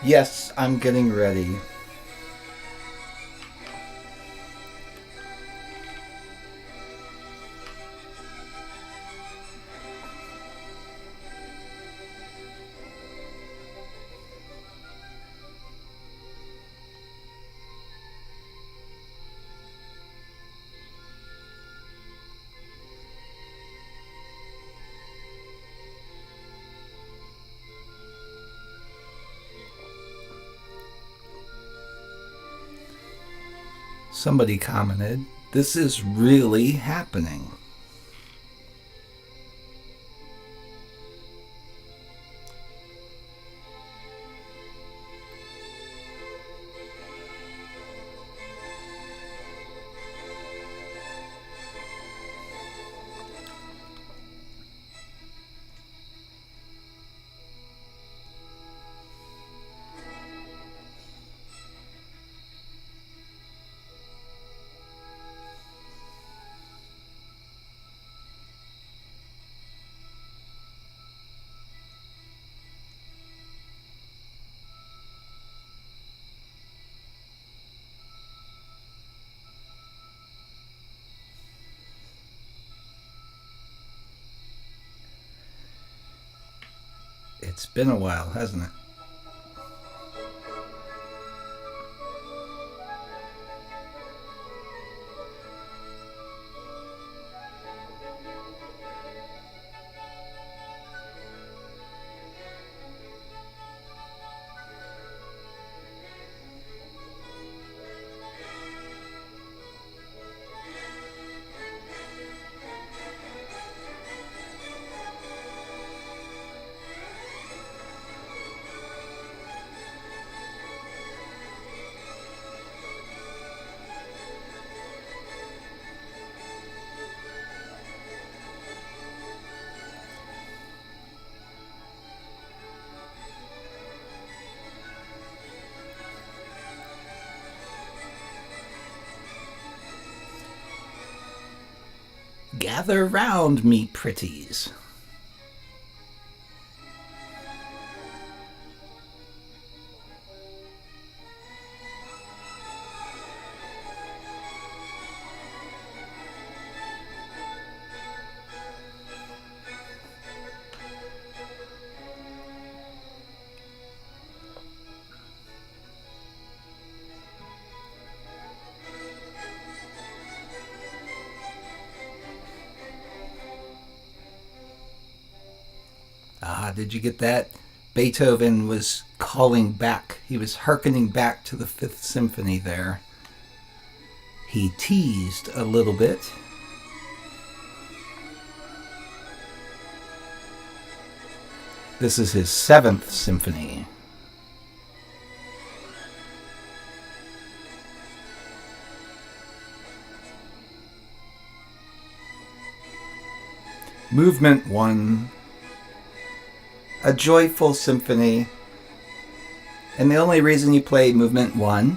Yes, I'm getting ready. Somebody commented, "This is really happening." It's been a while, hasn't it? Gather round, me pretties. did you get that? Beethoven was calling back. He was hearkening back to the Fifth Symphony there. He teased a little bit. This is his Seventh Symphony. Movement 1. A joyful symphony. And the only reason you play Movement 1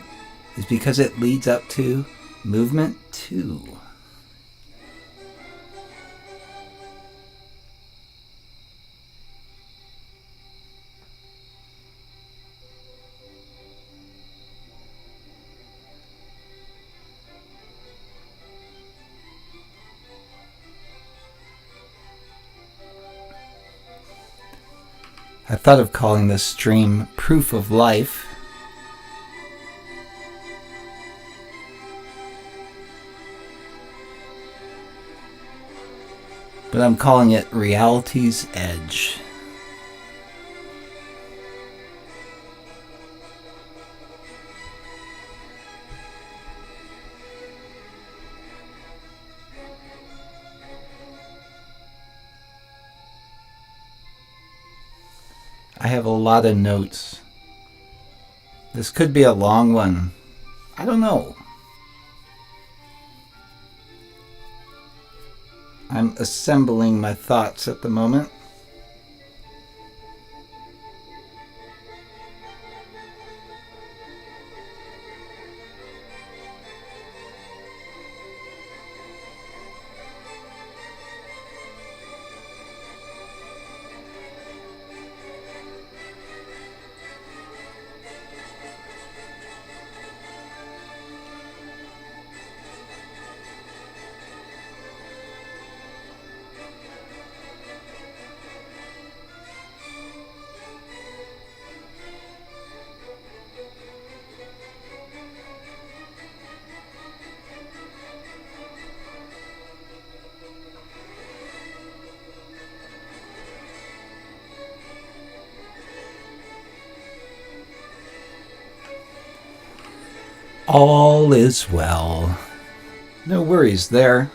is because it leads up to Movement 2. I thought of calling this stream Proof of Life. But I'm calling it Reality's Edge. I have a lot of notes. This could be a long one. I don't know. I'm assembling my thoughts at the moment. All is well. No worries there.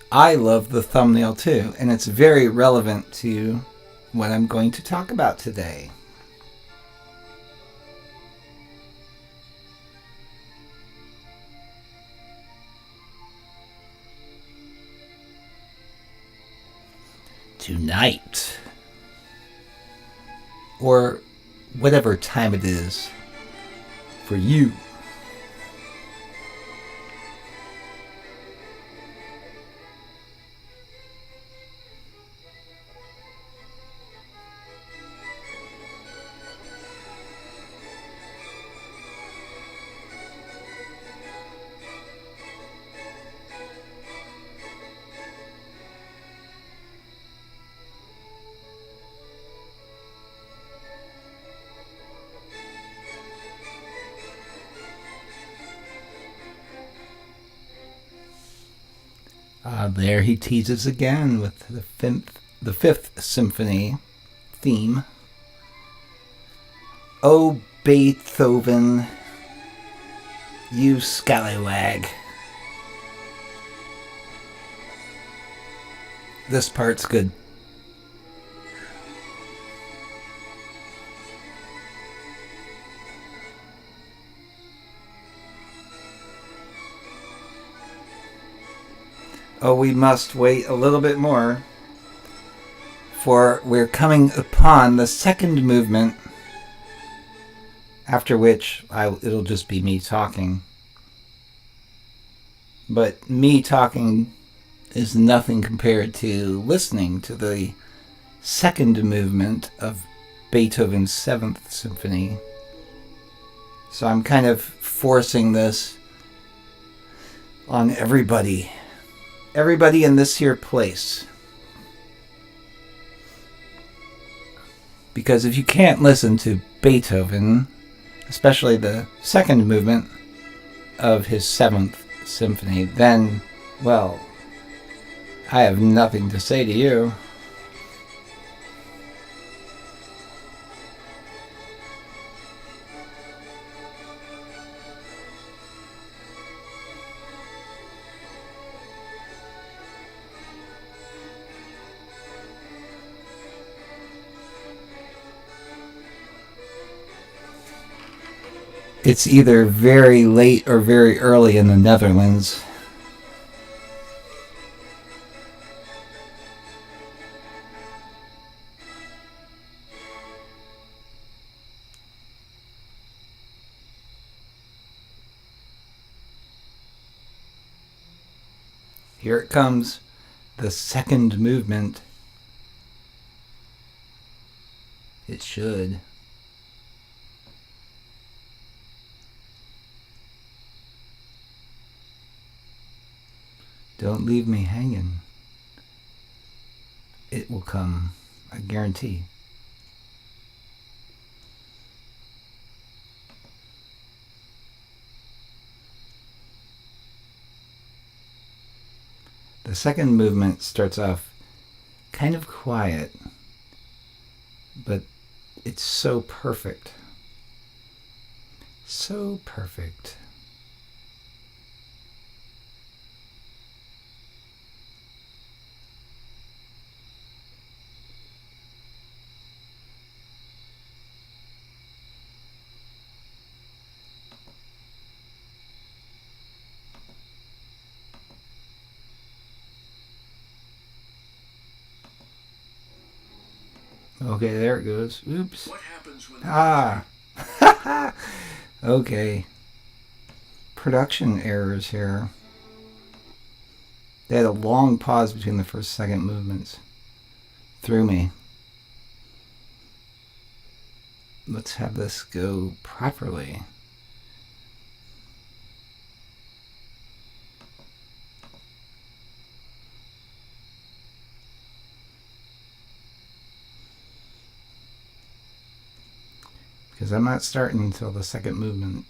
I love the thumbnail too, and it's very relevant to what I'm going to talk about today. Tonight, or whatever time it is for you. There he teases again with the Fifth Symphony theme. Oh, Beethoven, you scallywag. This part's good. Oh, we must wait a little bit more, for we're coming upon the second movement, after which it'll just be me talking. But me talking is nothing compared to listening to the second movement of Beethoven's Seventh Symphony. So I'm kind of forcing this on everybody in this here place. Because if you can't listen to Beethoven, especially the second movement of his 7th symphony, then, well, I have nothing to say to you. It's either very late or very early in the Netherlands. Here it comes, the second movement. It should. Don't leave me hanging. It will come, I guarantee. The second movement starts off kind of quiet, but it's so perfect. So perfect. Okay, there it goes. Oops. What happens when Okay. Production errors here. They had a long pause between the first and second movements. Threw me. Let's have this go properly. Because I'm not starting until the second movement.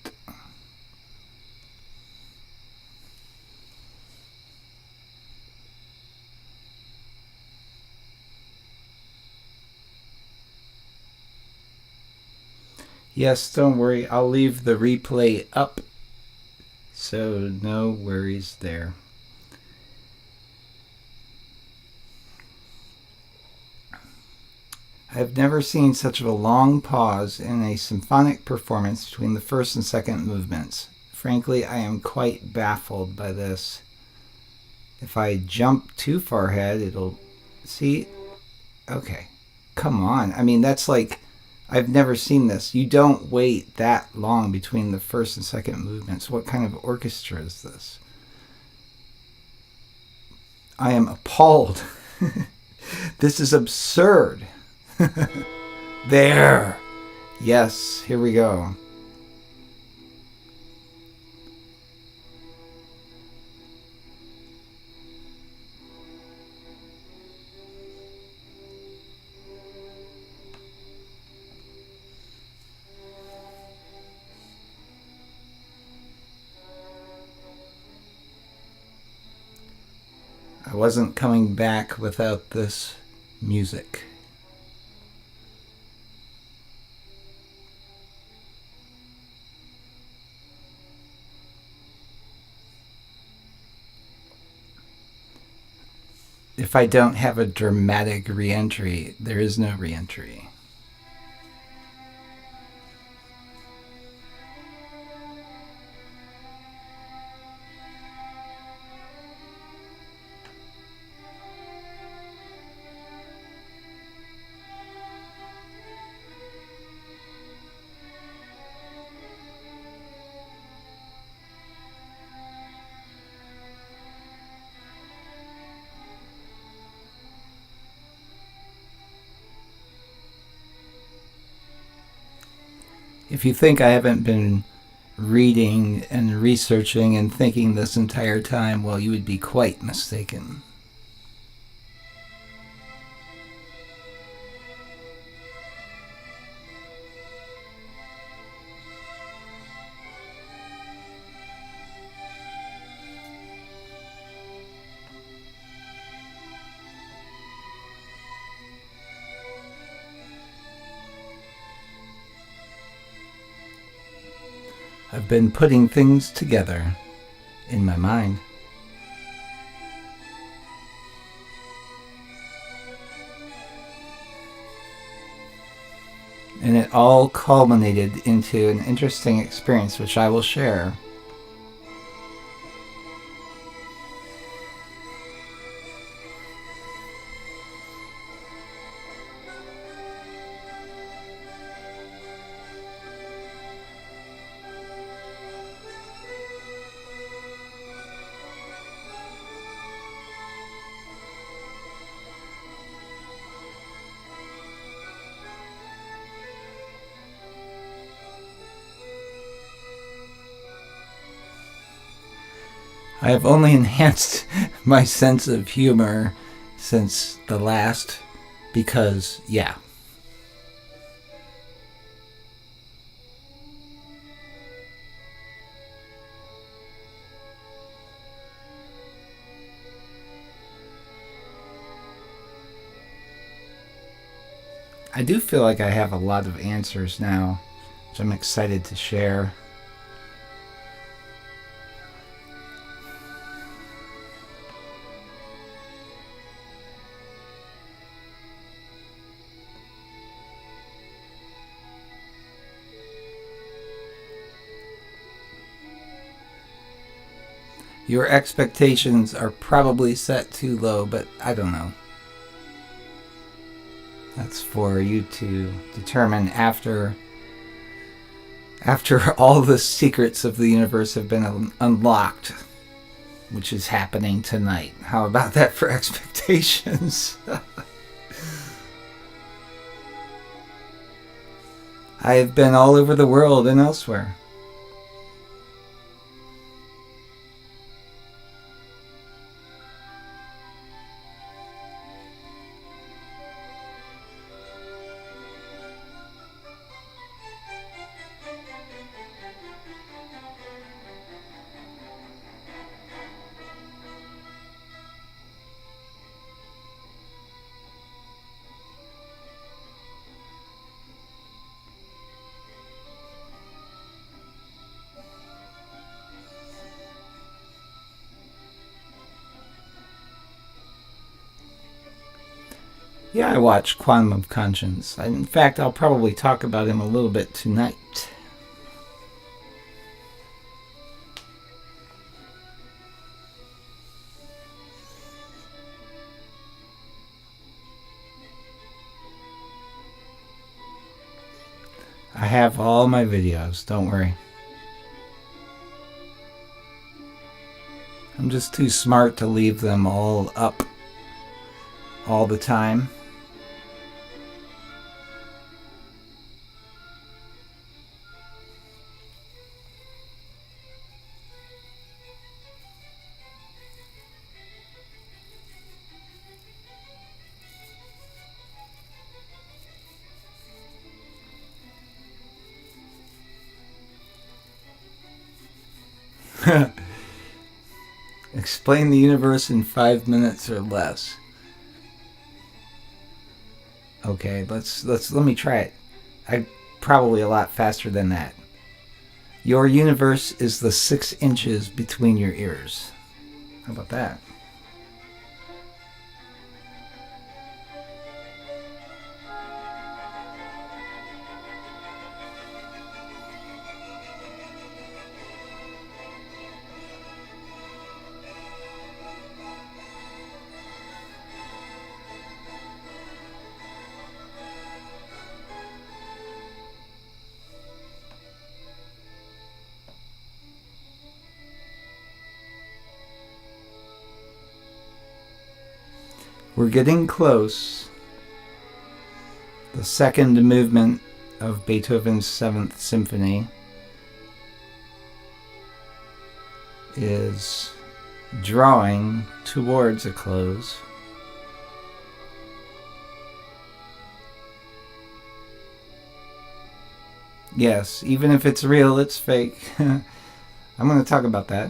Yes, don't worry. I'll leave the replay up. So no worries there. I've never seen such a long pause in a symphonic performance between the first and second movements. Frankly, I am quite baffled by this. If I jump too far ahead, it'll... See? Okay. Come on. I mean, that's like... I've never seen this. You don't wait that long between the first and second movements. What kind of orchestra is this? I am appalled. This is absurd. There. Yes, here we go. I wasn't coming back without this music. If I don't have a dramatic re-entry, there is no re-entry. If you think I haven't been reading and researching and thinking this entire time, well, you would be quite mistaken. I've been putting things together in my mind. And it all culminated into an interesting experience which I will share. I have only enhanced my sense of humor since the last, because, yeah. I do feel like I have a lot of answers now, which I'm excited to share. Your expectations are probably set too low, but I don't know. That's for you to determine after all the secrets of the universe have been unlocked, which is happening tonight. How about that for expectations? I have been all over the world and elsewhere. Yeah, I watch Quantum of Conscience. In fact, I'll probably talk about him a little bit tonight. I have all my videos, don't worry. I'm just too smart to leave them all up all the time. Explain the universe in 5 minutes or less. Okay, let me try it. I probably a lot faster than that. Your universe is the 6 inches between your ears. How about that? We're getting close. The second movement of Beethoven's 7th Symphony is drawing towards a close. Yes, even if it's real, it's fake. I'm going to talk about that.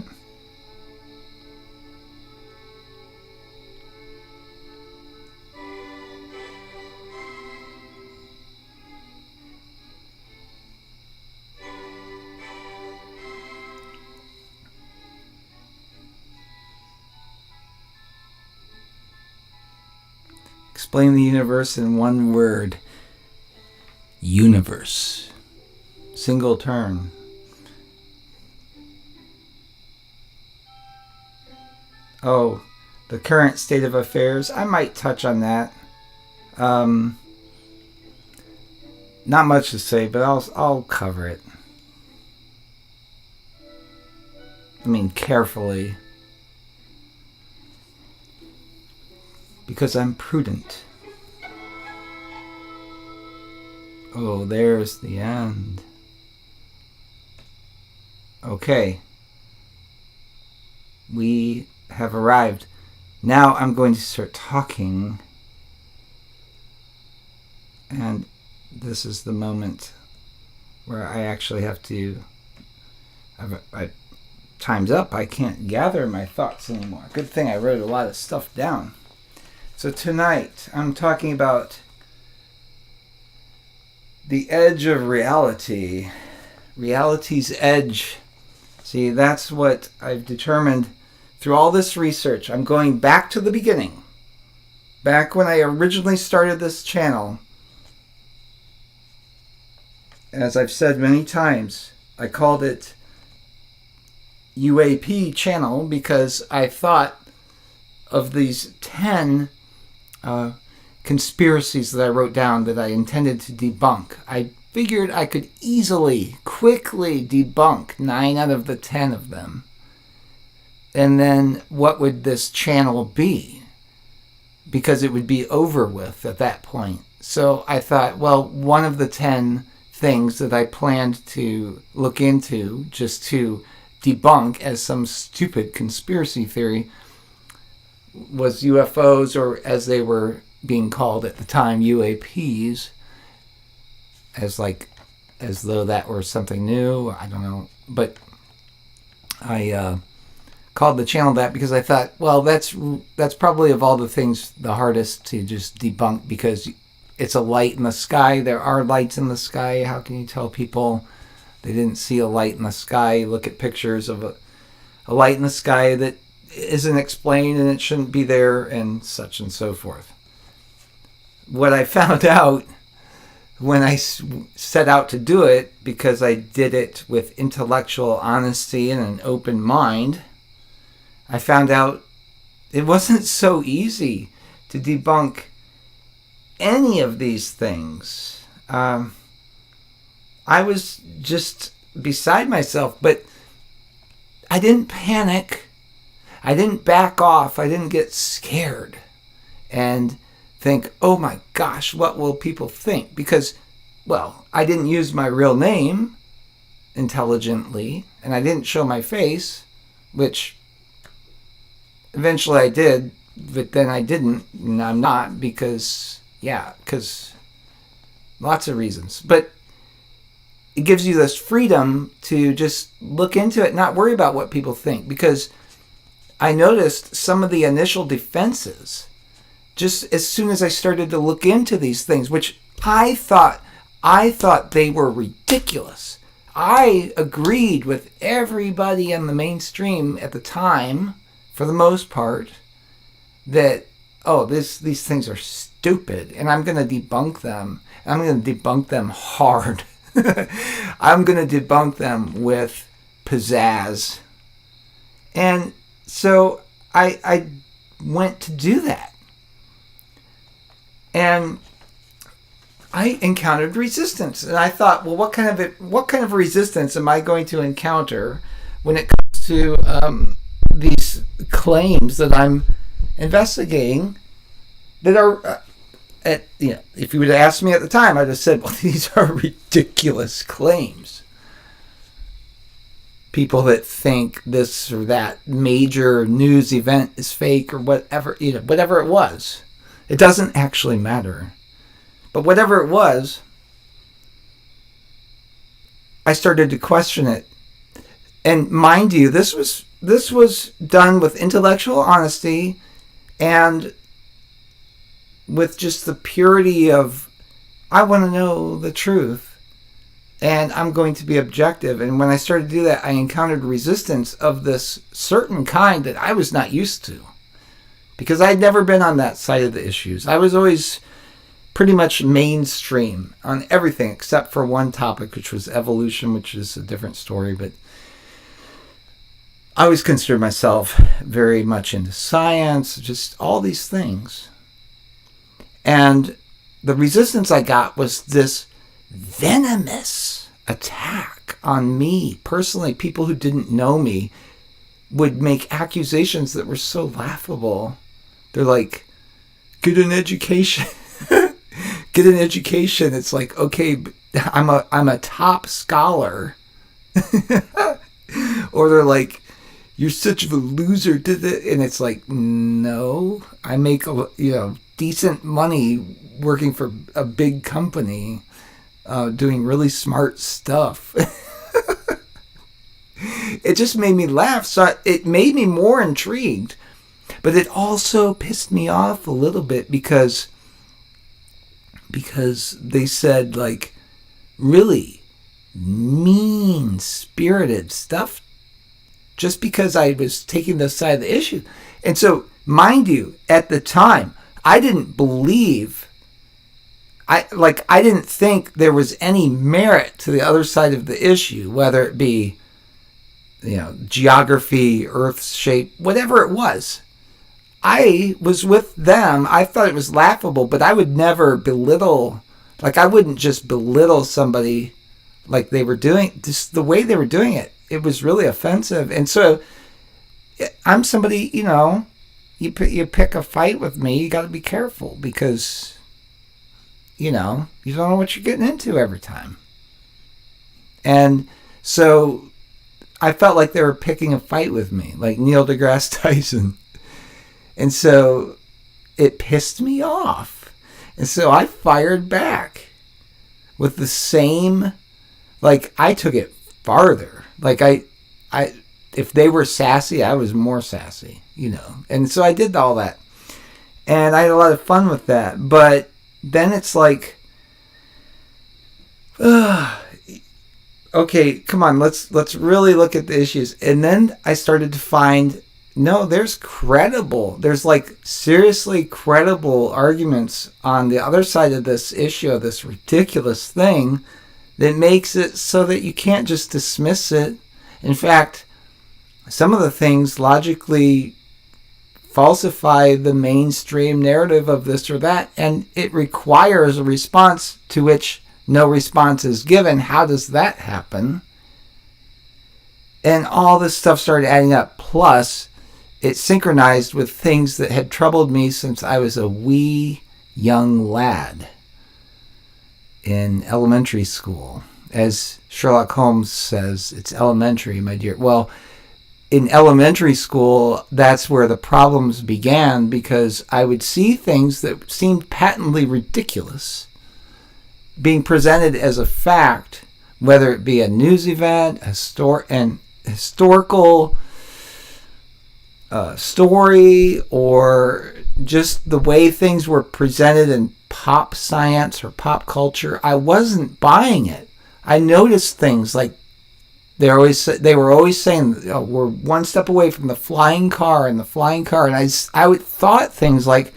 Explain the universe in one word. Universe. Single turn. Oh, the current state of affairs. I might touch on that. Not much to say, but I'll cover it. I mean, carefully. Because I'm prudent. Oh, there's the end. Okay. We have arrived. Now I'm going to start talking. And this is the moment where I actually have to... time's up. I can't gather my thoughts anymore. Good thing I wrote a lot of stuff down. So tonight, I'm talking about the edge of reality. Reality's edge. See, that's what I've determined through all this research. I'm going back to the beginning. Back when I originally started this channel. As I've said many times, I called it UAP channel because I thought of these 10 conspiracies that I wrote down that I intended to debunk. I figured I could easily, quickly debunk 9 out of the 10 of them. And then what would this channel be? Because it would be over with at that point. So I thought, well, one of the 10 things that I planned to look into just to debunk as some stupid conspiracy theory was UFOs, or as they were being called at the time, UAPs, as though that were something new. I don't know, but I called the channel that because I thought, well, that's probably of all the things the hardest to just debunk, because it's a light in the sky. There are lights in the sky. How can you tell people they didn't see a light in the sky? Look at pictures of a light in the sky that isn't explained and it shouldn't be there, and such and so forth. What I found out when I set out to do it, because I did it with intellectual honesty and an open mind, I found out it wasn't so easy to debunk any of these things. I was just beside myself, but I didn't panic. I didn't back off. I didn't get scared and think, oh my gosh, what will people think? Because, well, I didn't use my real name intelligently, and I didn't show my face, which eventually I did, but then I didn't, and I'm not because lots of reasons. But it gives you this freedom to just look into it, not worry about what people think, because I noticed some of the initial defenses just as soon as I started to look into these things, which I thought they were ridiculous. I agreed with everybody in the mainstream at the time, for the most part, that, these things are stupid, and I'm going to debunk them. I'm going to debunk them hard. I'm going to debunk them with pizzazz. And so I went to do that. And I encountered resistance. And I thought, well, what kind of resistance am I going to encounter when it comes to these claims that I'm investigating that are... if you would have asked me at the time, I'd have said, well, these are ridiculous claims. People that think this or that major news event is fake or whatever, whatever it was. It doesn't actually matter. But whatever it was, I started to question it. And mind you, this was done with intellectual honesty and with just the purity of, I want to know the truth, and I'm going to be objective. And when I started to do that, I encountered resistance of this certain kind that I was not used to. because I'd never been on that side of the issues. I was always pretty much mainstream on everything except for one topic, which was evolution, which is a different story. But I always considered myself very much into science, just all these things. And the resistance I got was this venomous attack on me personally. People who didn't know me would make accusations that were so laughable. They're like, get an education. Get an education. It's like, okay, I'm a top scholar. Or they're like, you're such a loser. And it's like, no, I make decent money working for a big company, doing really smart stuff. It just made me laugh. So it made me more intrigued, but it also pissed me off a little bit because they said like really mean-spirited stuff just because I was taking this side of the issue. And so, mind you, at the time, I didn't believe, I didn't think there was any merit to the other side of the issue, whether it be, geography, Earth's shape, whatever it was. I was with them. I thought it was laughable, but I would never belittle, I wouldn't just belittle somebody like they were doing, just the way they were doing it. It was really offensive. And so I'm somebody, you pick a fight with me, you got to be careful because, you don't know what you're getting into every time. And so I felt like they were picking a fight with me, like Neil deGrasse Tyson. And so it pissed me off. And so I fired back with the same, I took it farther. If they were sassy, I was more sassy, And so I did all that. And I had a lot of fun with that. But then it's like, okay, come on, let's really look at the issues. And then I started to find, no, there's seriously credible arguments on the other side of this issue, of this ridiculous thing, that makes it so that you can't just dismiss it. In fact, some of the things logically falsify the mainstream narrative of this or that, and it requires a response to which no response is given. How does that happen? And all this stuff started adding up. Plus, it synchronized with things that had troubled me since I was a wee young lad in elementary school. As Sherlock Holmes says, it's elementary, my dear. Well, in elementary school, that's where the problems began, because I would see things that seemed patently ridiculous being presented as a fact, whether it be a news event, an historical story, or just the way things were presented in pop science or pop culture. I wasn't buying it. I noticed things like they were always saying, we're one step away from the flying car, and I would thought things like,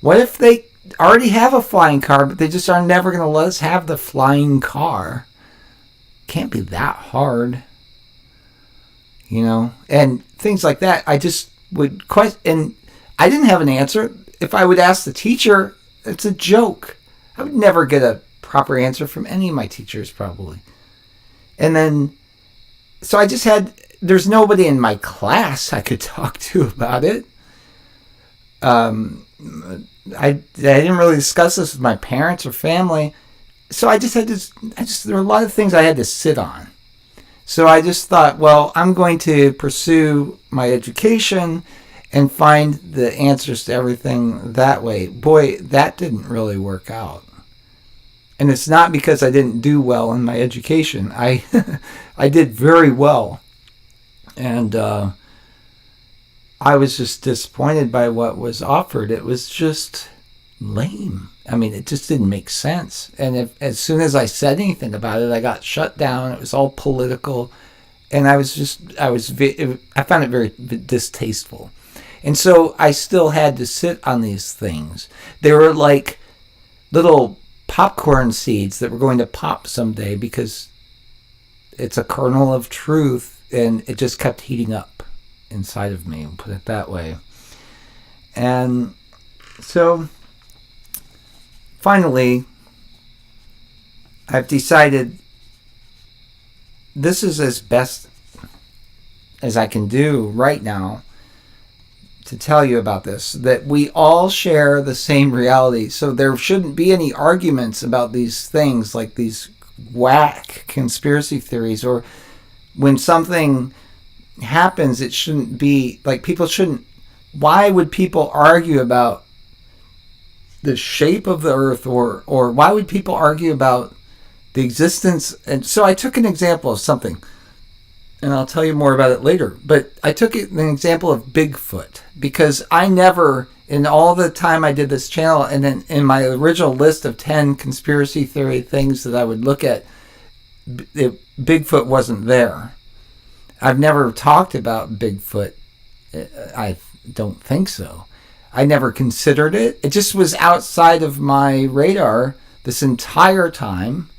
what if they already have a flying car, but they just are never going to let us have the flying car? Can't be that hard, and things like that. I just would question, and I didn't have an answer. If I would ask the teacher, it's a joke. I would never get a proper answer from any of my teachers, probably. And then, so there's nobody in my class I could talk to about it. I didn't really discuss this with my parents or family. So there were a lot of things I had to sit on. So I just thought, well, I'm going to pursue my education and find the answers to everything that way. Boy, that didn't really work out. And it's not because I didn't do well in my education. I did very well. And I was just disappointed by what was offered. It was just lame. I mean, it just didn't make sense. And as soon as I said anything about it, I got shut down. It was all political. And I found it very distasteful. And so I still had to sit on these things. They were like little popcorn seeds that were going to pop someday because it's a kernel of truth, and it just kept heating up inside of me, put it that way. And so finally, I've decided this is as best as I can do right now to tell you about this, that we all share the same reality. So there shouldn't be any arguments about these things, like these whack conspiracy theories, or when something happens, it shouldn't be like people shouldn't. Why would people argue about the shape of the earth, or why would people argue about the existence? And so I took an example of something, and I'll tell you more about it later. But I took an example of Bigfoot because I never, in all the time I did this channel, and then in my original list of 10 conspiracy theory things that I would look at, Bigfoot wasn't there. I've never talked about Bigfoot. I don't think so. I never considered it. It just was outside of my radar this entire time.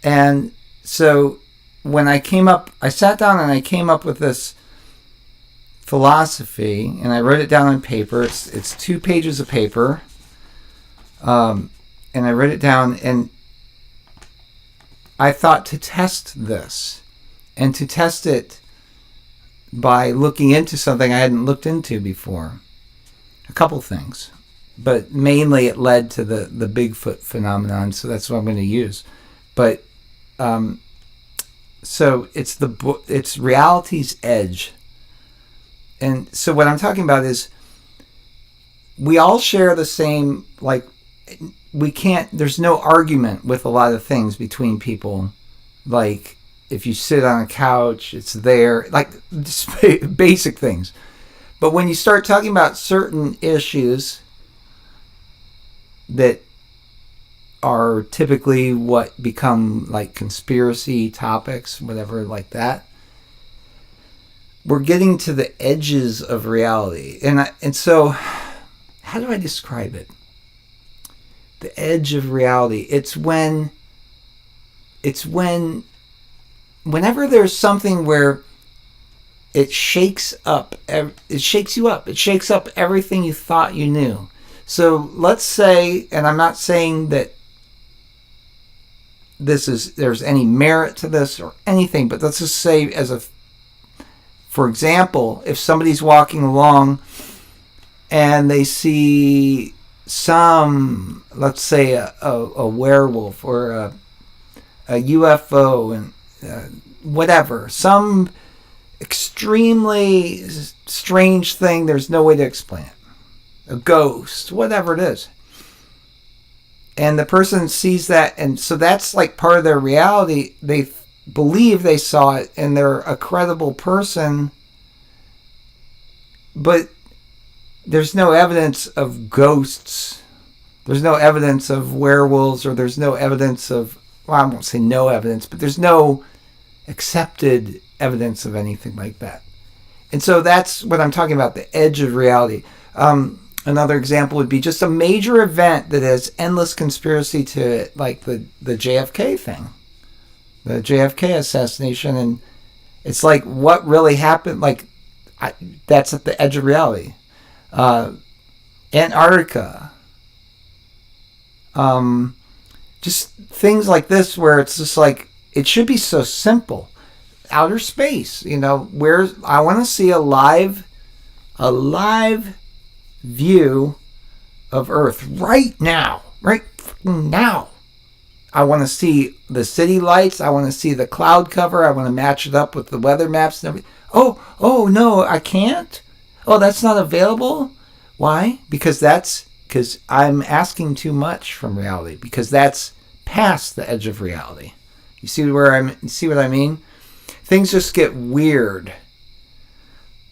And so when I sat down and I came up with this philosophy, and I wrote it down on paper. It's 2 pages of paper. And I wrote it down, and I thought to test this, and to test it by looking into something I hadn't looked into before. A couple things. But mainly it led to the Bigfoot phenomenon, so that's what I'm going to use. But so it's reality's edge. And so what I'm talking about is we all share the same, like, there's no argument with a lot of things between people. Like, if you sit on a couch, it's there, like just basic things. But when you start talking about certain issues that are typically what become like conspiracy topics, whatever, like that, we're getting to the edges of reality. And so, how do I describe it? The edge of reality. It's whenever there's something where it shakes you up. It shakes up everything you thought you knew. So let's say, and I'm not saying that there's any merit to this or anything, but let's just say for example, if somebody's walking along and they see let's say a werewolf or a UFO and whatever, some extremely strange thing, there's no way to explain it. A ghost, whatever it is. And the person sees that, and so that's like part of their reality. They believe they saw it, and they're a credible person, but there's no evidence of ghosts. There's no evidence of werewolves, or there's no evidence of, well, I won't say no evidence, but there's no accepted evidence of anything like that. And so that's what I'm talking about, the edge of reality. Another example would be just a major event that has endless conspiracy to it, like the JFK thing, the JFK assassination. And it's like, what really happened? Like, that's at the edge of reality. Antarctica. Just things like this where it's just like, it should be so simple. Outer space, where I want to see a live view of Earth right now. I want to see the city lights. I want to see the cloud cover. I want to match it up with the weather maps and everything. Oh no, I can't. Oh, that's not available. Why? Because I'm asking too much from reality, because that's past the edge of reality. You see what I mean? Things just get weird.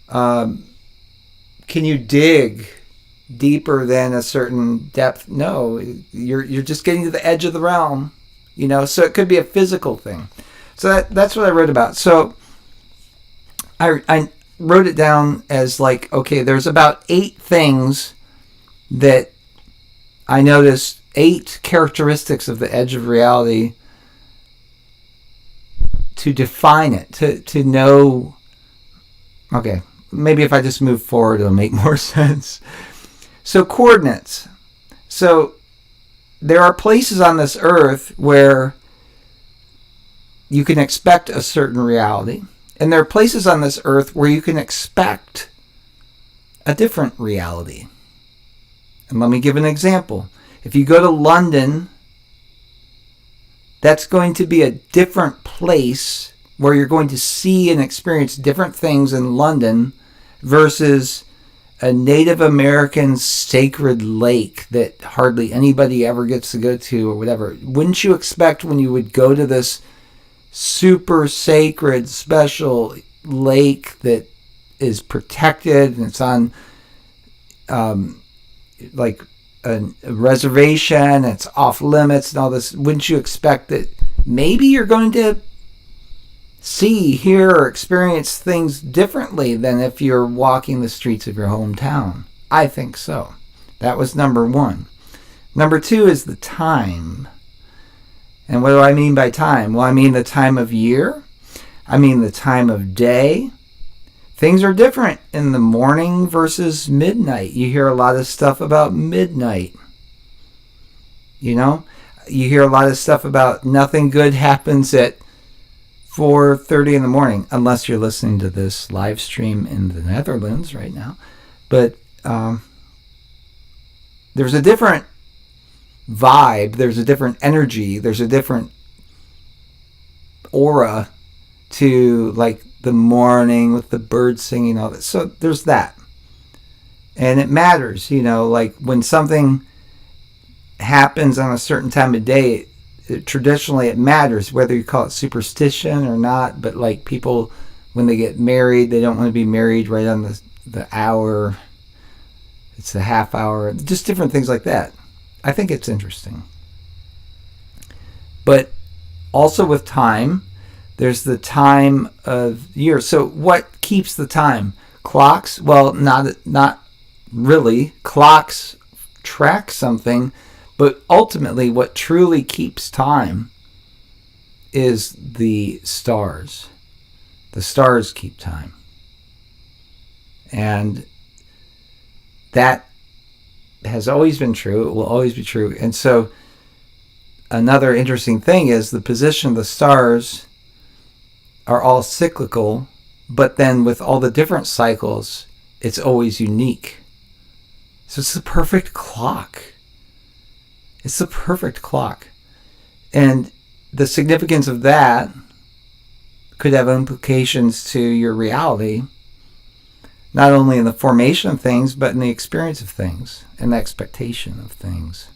Can you dig deeper than a certain depth? No, you're just getting to the edge of the realm, so it could be a physical thing. So that's what I wrote about. So I wrote it down as like, okay, there's about 8 things that I noticed, 8 characteristics of the edge of reality to define it, to know. Okay, maybe if I just move forward, it'll make more sense. So coordinates. So there are places on this earth where you can expect a certain reality. And there are places on this earth where you can expect a different reality. And let me give an example. If you go to London, that's going to be a different place where you're going to see and experience different things in London versus a Native American sacred lake that hardly anybody ever gets to go to or whatever. Wouldn't you expect when you would go to this super sacred, special lake that is protected and it's on like a reservation, it's off limits and all this, wouldn't you expect that maybe you're going to see, hear, or experience things differently than if you're walking the streets of your hometown? I think so. That was number 1. Number 2 is the time. And what do I mean by time? Well, I mean the time of year. I mean the time of day. Things are different in the morning versus midnight. You hear a lot of stuff about midnight. You know? You hear a lot of stuff about nothing good happens at 4:30 in the morning, unless you're listening to this live stream in the Netherlands right now. But there's a different vibe, there's a different energy, there's a different aura to like the morning with the birds singing, all that. So there's that. And it matters, you know, like when something happens on a certain time of day, traditionally it matters whether you call it superstition or not. But like people, when they get married, they don't want to be married right on the hour. It's a half hour, just different things like that. I think it's interesting. But also with time, there's the time of year. So what keeps the time? Clocks? Well, not really. Clocks track something, but ultimately what truly keeps time is the stars. The stars keep time. And that has always been true. It will always be true. And so another interesting thing is the position of the stars are all cyclical, but then with all the different cycles, it's always unique. So it's the perfect clock. It's the perfect clock. And the significance of that could have implications to your reality, not only in the formation of things, but in the experience of things and the expectation of things.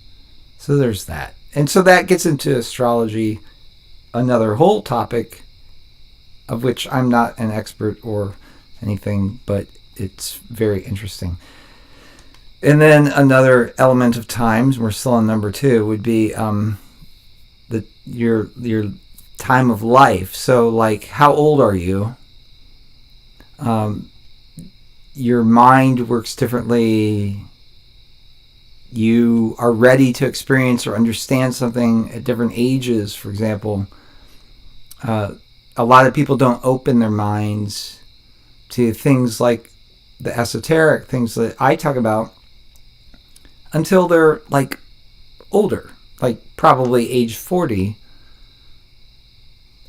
So there's that. And so that gets into astrology, another whole topic of which I'm not an expert or anything, but it's very interesting. And then another element of times, we're still on number 2, would be your time of life. So like, how old are you? Your mind works differently. You are ready to experience or understand something at different ages, for example. A lot of people don't open their minds to things like the esoteric things that I talk about until they're like older, like probably age 40.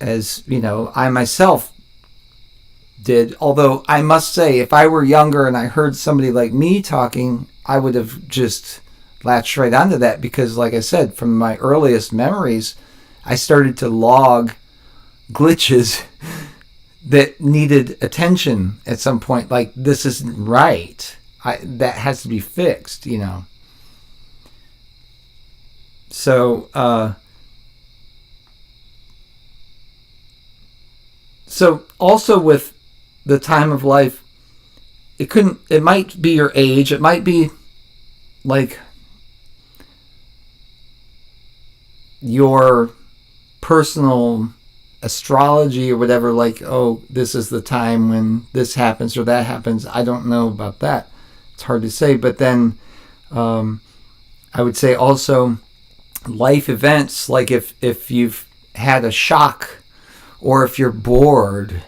As you know, I myself did. Although I must say, if I were younger and I heard somebody like me talking, I would have just latched right onto that, because like I said, from my earliest memories, I started to log glitches that needed attention at some point. Like, this isn't right. That has to be fixed, you know. So also with the time of life, it might be your age, it might be like your personal astrology or whatever, like, oh, this is the time when this happens or that happens. I don't know about that. It's hard to say. But then I would say also life events, like if you've had a shock or if you're bored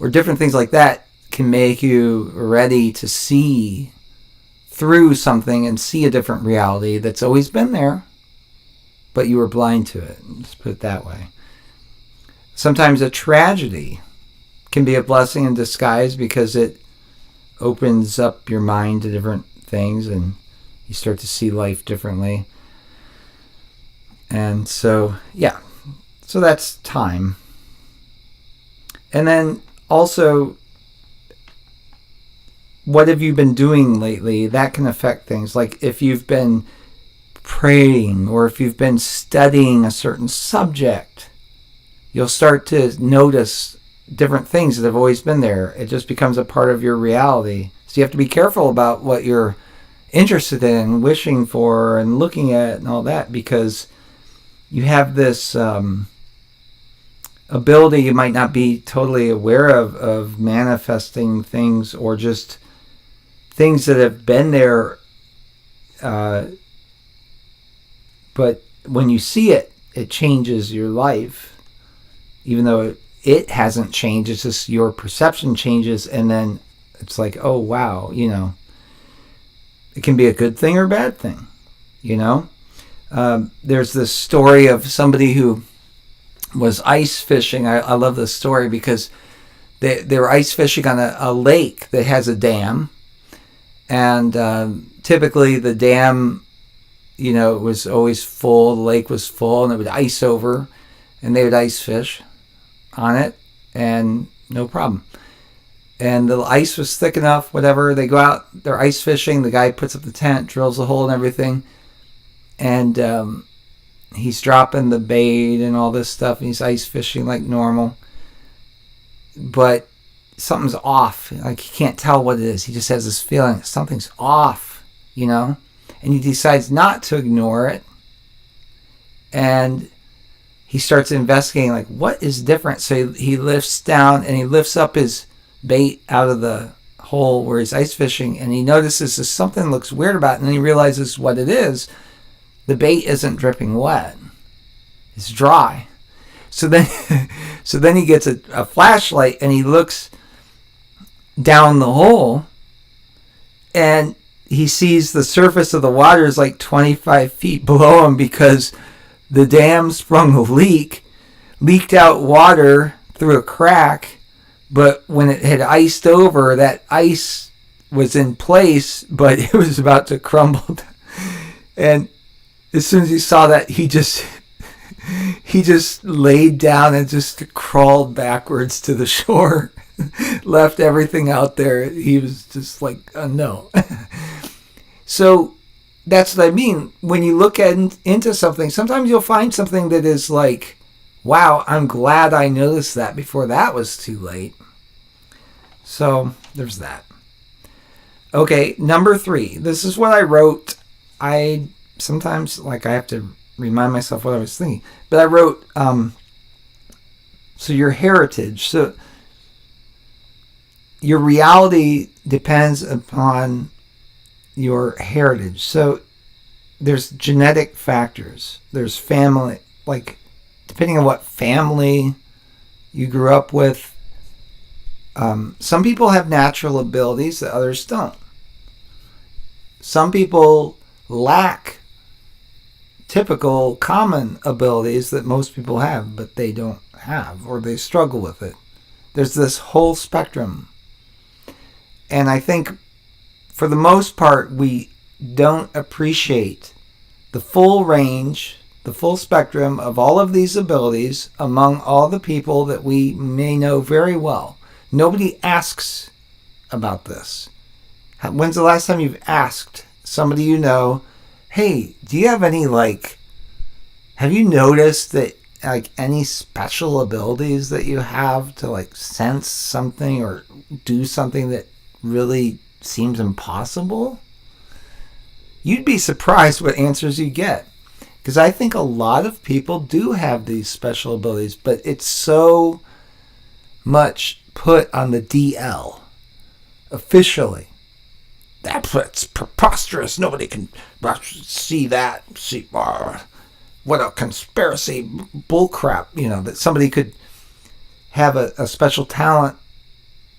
or different things like that, can make you ready to see through something and see a different reality that's always been there, but you were blind to it. Let's put it that way. Sometimes a tragedy can be a blessing in disguise because it opens up your mind to different things and you start to see life differently. And so, yeah. So that's time. And then also, what have you been doing lately? That can affect things. Like if you've been praying or if you've been studying a certain subject, you'll start to notice different things that have always been there. It just becomes a part of your reality. So you have to be careful about what you're interested in, wishing for, and looking at and all that, because you have this ability you might not be totally aware of manifesting things or just things that have been there, but when you see it, it changes your life. Even though it hasn't changed, it's just your perception changes, and then it's like, oh, wow, it can be a good thing or a bad thing, There's this story of somebody who was ice fishing. I love this story because they were ice fishing on a lake that has a dam, and typically the dam, it was always full, the lake was full, and it would ice over, and they would ice fish on it, and no problem. And the ice was thick enough, whatever. They go out, they're ice fishing. The guy puts up the tent, drills a hole and everything. And he's dropping the bait and all this stuff, and he's ice fishing like normal. But something's off. Like, he can't tell what it is. He just has this feeling something's off, And he decides not to ignore it. And he starts investigating, like, what is different? So he lifts down and he lifts up his bait out of the hole where he's ice fishing, and he notices that something looks weird about it, and then he realizes what it is. The bait isn't dripping wet. It's dry. So then he gets a flashlight and he looks down the hole, and he sees the surface of the water is like 25 feet below him because the dam sprung a leaked out water through a crack, but when it had iced over, that ice was in place, but it was about to crumble. And as soon as he saw that, he just laid down and just crawled backwards to the shore, left everything out there. He was just like, oh, no. So that's what I mean. When you look into something, sometimes you'll find something that is like, wow, I'm glad I noticed that before that was too late. So there's that. Okay, number 3. This is what I wrote. I sometimes, I have to remind myself what I was thinking. But I wrote, so your heritage. So your reality depends upon your heritage. So there's genetic factors. There's family, depending on what family you grew up with. Some people have natural abilities that others don't. Some people lack typical common abilities that most people have, but they don't have, or they struggle with it. There's this whole spectrum. And I think for the most part, we don't appreciate the full range, the full spectrum of all of these abilities among all the people that we may know very well. Nobody asks about this. When's the last time you've asked somebody you know, hey, do you have any, have you noticed that, any special abilities that you have to, sense something or do something that really seems impossible? You'd be surprised what answers you get. Because I think a lot of people do have these special abilities, but it's so much put on the DL officially. That's preposterous. Nobody can see that. See, what a conspiracy bullcrap. That somebody could have a special talent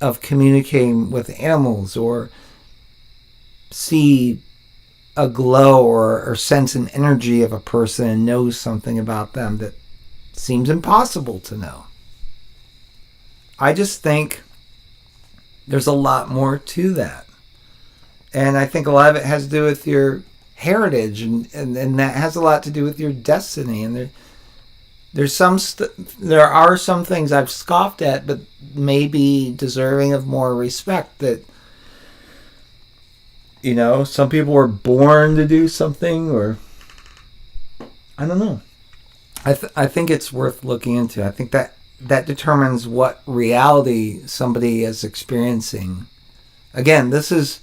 of communicating with animals, or see a glow or sense an energy of a person and know something about them that seems impossible to know. I just think there's a lot more to that. And I think a lot of it has to do with your heritage, and that has a lot to do with your destiny. And there are some things I've scoffed at, but maybe deserving of more respect. That some people were born to do something, or I don't know. I think it's worth looking into. I think that determines what reality somebody is experiencing. Again, this is,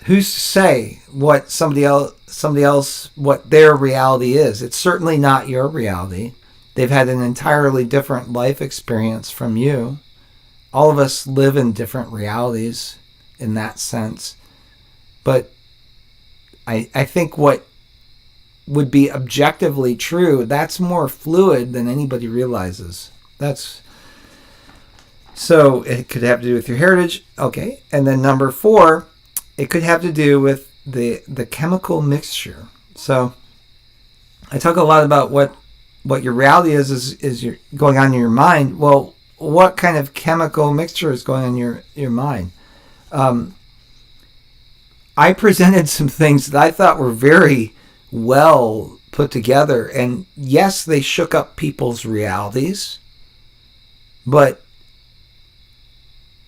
who's to say what somebody else what their reality is? It's certainly not your reality. They've had an entirely different life experience from you. All of us live in different realities in that sense. But I think what would be objectively true, that's more fluid than anybody realizes. So it could have to do with your heritage. Okay. And then number 4, it could have to do with the chemical mixture. So I talk a lot about what your reality is you're going on in your mind. Well, what kind of chemical mixture is going on in your mind? I presented some things that I thought were very well put together. And yes, they shook up people's realities. But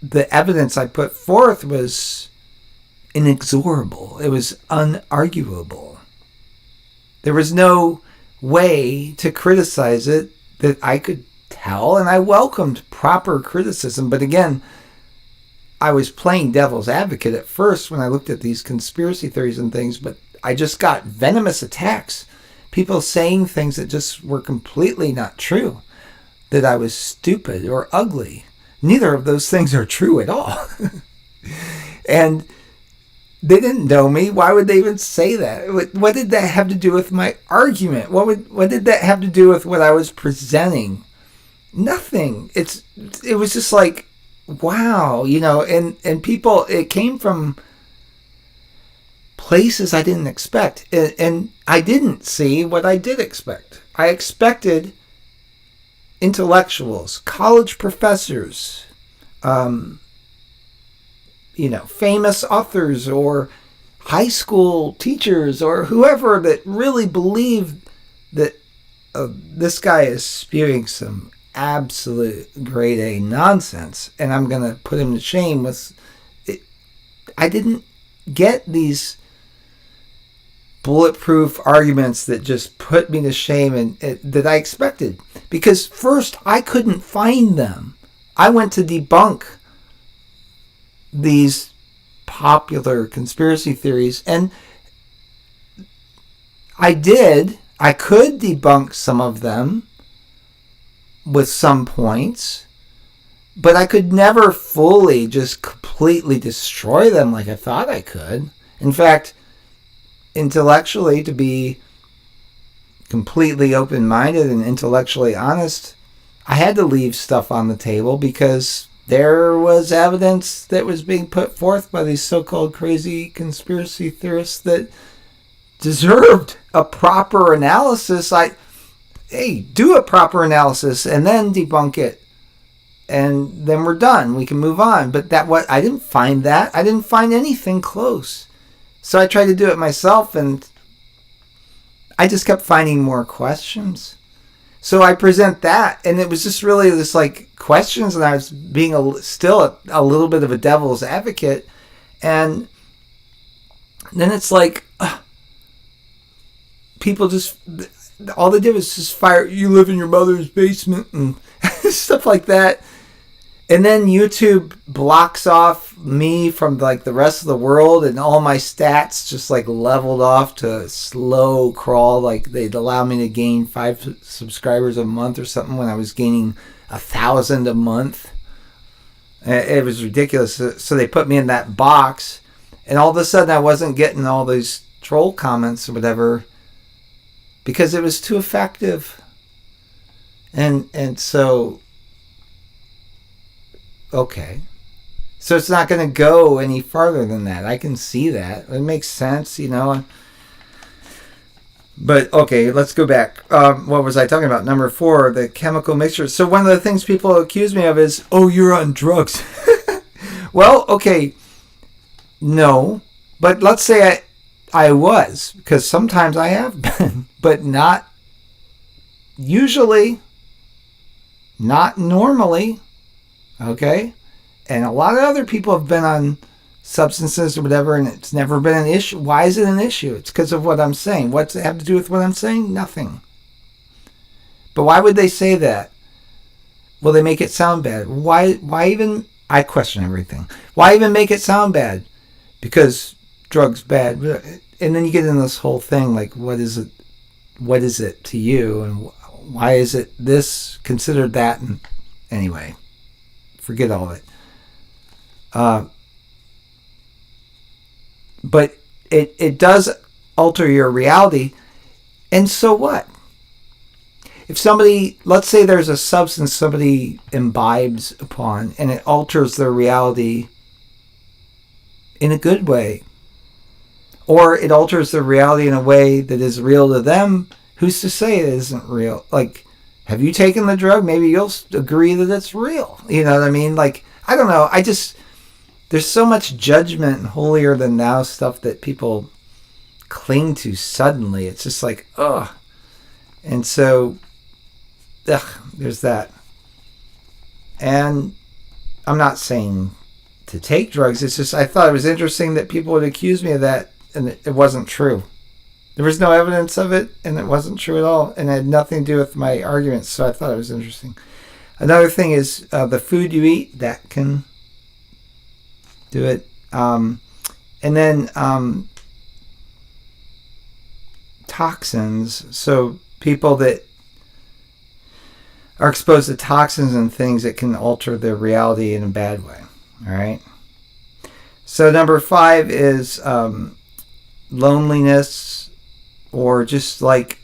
the evidence I put forth was inexorable. It was unarguable. There was no way to criticize it that I could tell, and I welcomed proper criticism. But again, I was playing devil's advocate at first when I looked at these conspiracy theories and things, but I just got venomous attacks. People saying things that just were completely not true. That I was stupid or ugly. Neither of those things are true at all. And they didn't know me. Why would they even say that? What did that have to do with my argument? What did that have to do with what I was presenting? Nothing. It was just like, wow, and people, it came from places I didn't expect. And I didn't see what I did expect. I expected intellectuals, college professors, famous authors, or high school teachers, or whoever that really believed that this guy is spewing some absolute grade A nonsense, and I'm going to put him to shame with it. I didn't get these bulletproof arguments that just put me to shame and that I expected. Because first, I couldn't find them. I went to debunk these popular conspiracy theories, and I could debunk some of them with some points, but I could never fully just completely destroy them like I thought I could. In fact, intellectually, to be completely open-minded and intellectually honest, I had to leave stuff on the table because there was evidence that was being put forth by these so-called crazy conspiracy theorists that deserved a proper analysis. Do a proper analysis and then debunk it, and then we're done. We can move on. But I didn't find that. I didn't find anything close. So I tried to do it myself, and I just kept finding more questions. So I present that, and it was just really this like questions, and I was being still a little bit of a devil's advocate. And then it's like, people just, all they did was just fire, you live in your mother's basement, and stuff like that. And then YouTube blocks off me from like the rest of the world, and all my stats just like leveled off to a slow crawl. Like they'd allow me to gain 5 subscribers a month or something when I was gaining 1,000 a month. It was ridiculous. So they put me in that box, and all of a sudden I wasn't getting all these troll comments or whatever because it was too effective. And so, okay. So it's not going to go any farther than that. I can see that. It makes sense, you know. But, okay, let's go back. What was I talking about? Number 4, the chemical mixture. So one of the things people accuse me of is, oh, you're on drugs. Well, okay, no. But let's say I was, because sometimes I have been, but not usually, not normally, okay? And a lot of other people have been on substances or whatever, and it's never been an issue. Why is it an issue? It's because of what I'm saying. What's it have to do with what I'm saying? Nothing. But why would they say that? Well, they make it sound bad. Why even? I question everything. Why even make it sound bad? Because drugs bad. And then you get in this whole thing like, what is it? What is it to you? And why is it this considered that? And anyway, forget all of it. But it does alter your reality. And so what? If somebody, let's say there's a substance somebody imbibes upon and it alters their reality in a good way, or it alters their reality in a way that is real to them, who's to say it isn't real? Like, have you taken the drug? Maybe you'll agree that it's real. You know what I mean? Like, I don't know. There's so much judgment and holier than thou stuff that people cling to suddenly. It's just like, ugh. And so, there's that. And I'm not saying to take drugs. It's just, I thought it was interesting that people would accuse me of that, and it wasn't true. There was no evidence of it, and it wasn't true at all, and it had nothing to do with my arguments, so I thought it was interesting. Another thing is the food you eat, that can do it. And then toxins. So people that are exposed to toxins and things that can alter their reality in a bad way. All right. So number 5 is loneliness, or just like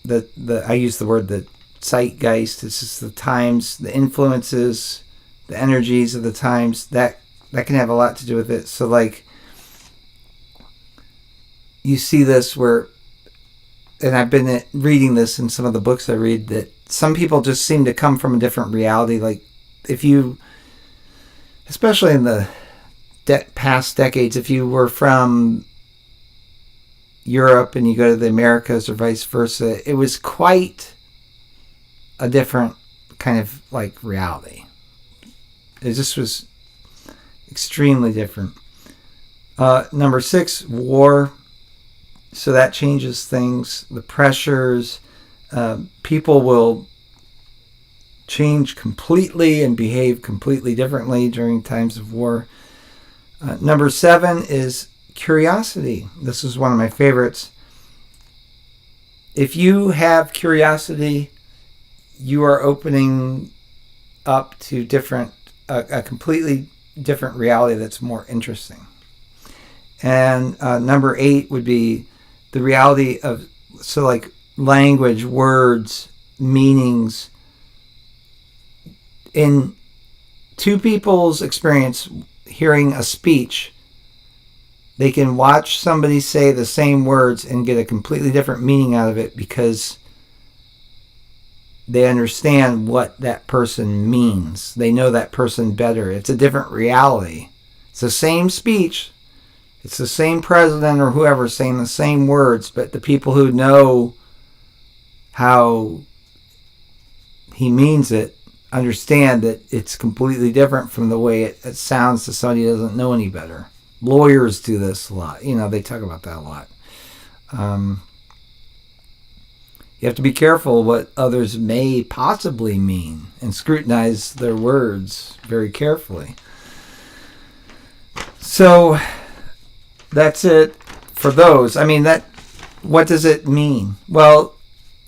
I use the word the zeitgeist. It's just the times, the influences, the energies of the times that can have a lot to do with it. So like you see this where, and I've been reading this in some of the books I read, that some people just seem to come from a different reality. Like if you, especially in the past decades, if you were from Europe and you go to the Americas or vice versa, it was quite a different kind of like reality. It just was extremely different. Number 6, war. So that changes things. The pressures. People will change completely and behave completely differently during times of war. Number 7 is curiosity. This is one of my favorites. If you have curiosity, you are opening up to a completely different reality that's more interesting. And number 8 would be the reality of, so like language, words, meanings. In two people's experience, hearing a speech, they can watch somebody say the same words and get a completely different meaning out of it because they understand what that person means. They know that person better. It's a different reality. It's the same speech. It's the same president or whoever saying the same words, but the people who know how he means it understand that it's completely different from the way it sounds to somebody who doesn't know any better. Lawyers do this a lot. They talk about that a lot. You have to be careful what others may possibly mean and scrutinize their words very carefully. So that's it for those. I mean, what does it mean? Well,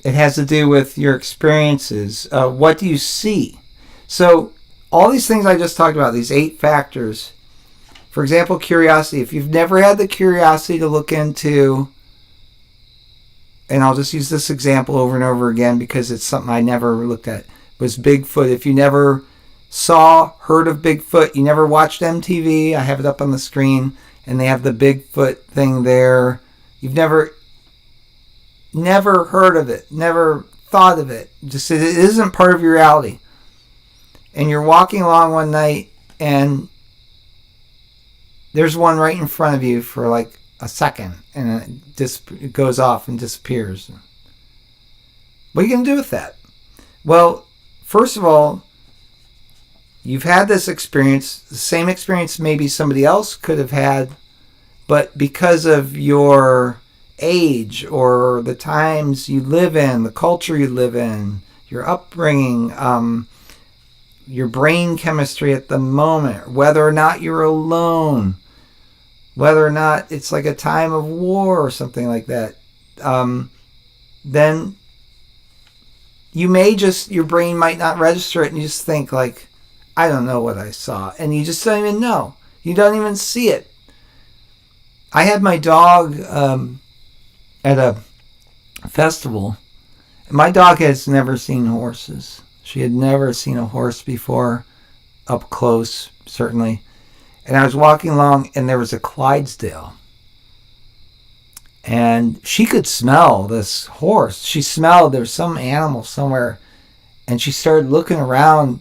it has to do with your experiences. What do you see? So all these things I just talked about, these 8 factors. For example, curiosity. If you've never had the curiosity to look into, and I'll just use this example over and over again because it's something I never looked at, was Bigfoot. If you never heard of Bigfoot, you never watched MTV, I have it up on the screen, and they have the Bigfoot thing there. You've never heard of it, never thought of it. Just it isn't part of your reality. And you're walking along one night, and there's one right in front of you for like a second, and it goes off and disappears. What are you going to do with that? Well, first of all, you've had this experience, the same experience maybe somebody else could have had, but because of your age or the times you live in, the culture you live in, your upbringing, your brain chemistry at the moment, whether or not you're alone, whether or not it's like a time of war or something like that, then your brain might not register it, and you just think like, I don't know what I saw. And you just don't even know. You don't even see it. I had my dog at a festival. My dog has never seen horses. She had never seen a horse before, up close, certainly. And I was walking along, and there was a Clydesdale. And she could smell this horse. She smelled there was some animal somewhere. And she started looking around.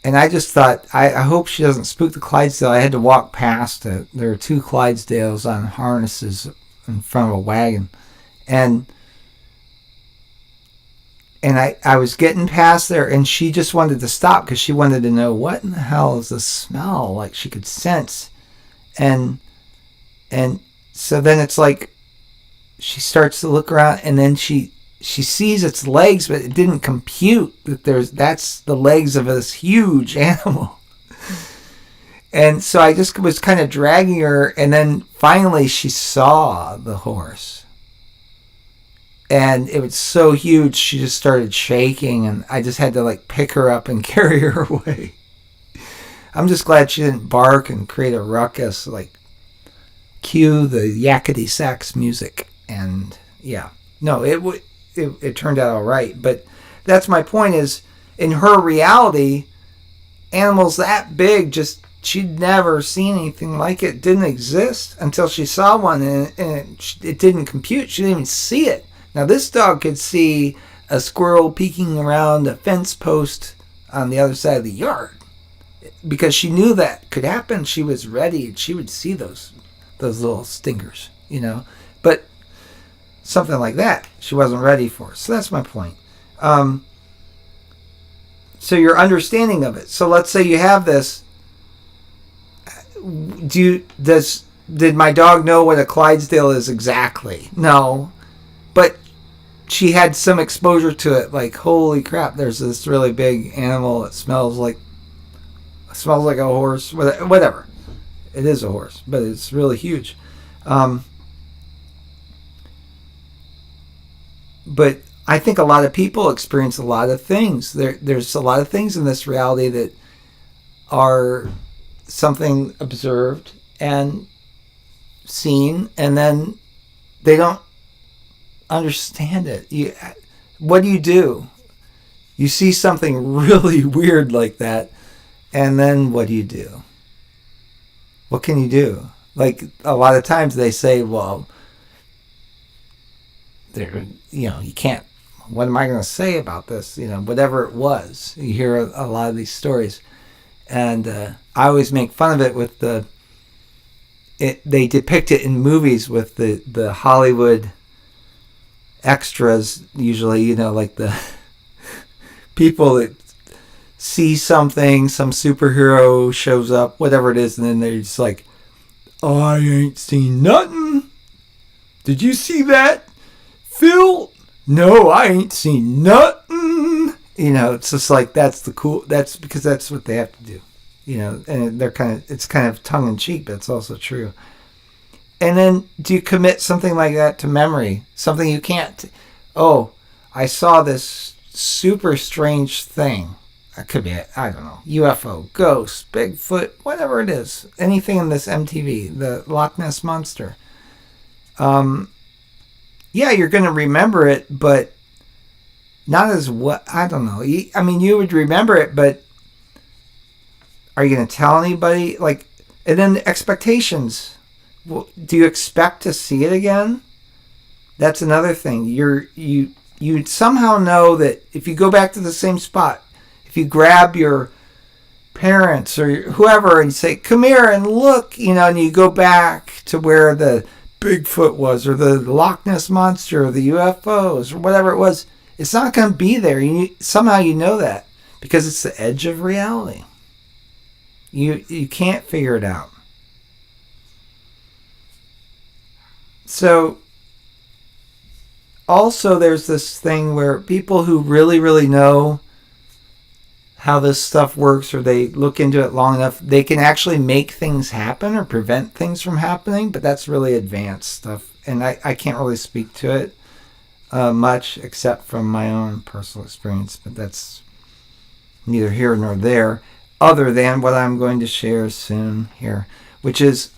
And I just thought, I hope she doesn't spook the Clydesdale. I had to walk past it. There were 2 Clydesdales on harnesses in front of a wagon. And I was getting past there, and she just wanted to stop because she wanted to know, what in the hell is the smell? Like, she could sense. And so then it's like she starts to look around, and then she sees its legs, but it didn't compute that that's the legs of this huge animal. And so I just was kind of dragging her, and then finally she saw the horse. And it was so huge, she just started shaking, and I just had to like pick her up and carry her away. I'm just glad she didn't bark and create a ruckus, like cue the yakety sax music. And yeah, no, it turned out all right. But that's my point, is in her reality, animals that big, just she'd never seen anything like it. Didn't exist until she saw one, and it didn't compute. She didn't even see it. Now this dog could see a squirrel peeking around a fence post on the other side of the yard because she knew that could happen. She was ready. She would see those little stingers, But something like that, she wasn't ready for. So that's my point. So your understanding of it. So let's say you have this. Did my dog know what a Clydesdale is exactly? No. But she had some exposure to it, like, holy crap, there's this really big animal that smells like a horse, whatever. It is a horse, but it's really huge. But I think a lot of people experience a lot of things. There's a lot of things in this reality that are something observed and seen, and then they don't understand it. What do? You see something really weird like that, and then what do you do? What can you do? Like, a lot of times they say, well, you can't, what am I going to say about this? Whatever it was. You hear a lot of these stories. And I always make fun of it with they depict it in movies with the Hollywood extras, usually, like the people that see something, some superhero shows up, whatever it is, and then they're just like, I ain't seen nothing. Did you see that, Phil? No, I ain't seen nothing. It's just like, that's because that's what they have to do. and it's kind of tongue in cheek, but it's also true. And then do you commit something like that to memory? Something you can't, I saw this super strange thing. It could be, I don't know, UFO, ghost, Bigfoot, whatever it is. Anything in this MTV, the Loch Ness Monster. Yeah, you're going to remember it, but not as what, I don't know. You would remember it, but are you going to tell anybody? And then the expectations. Do you expect to see it again? That's another thing. You somehow know that if you go back to the same spot, if you grab your parents or whoever and say, come here and look, and you go back to where the Bigfoot was or the Loch Ness Monster or the UFOs or whatever it was, it's not going to be there. Somehow you know that because it's the edge of reality. You can't figure it out. So also there's this thing where people who really, really know how this stuff works, or they look into it long enough, they can actually make things happen or prevent things from happening, but that's really advanced stuff. And I can't really speak to it much except from my own personal experience, but that's neither here nor there, other than what I'm going to share soon here, which is,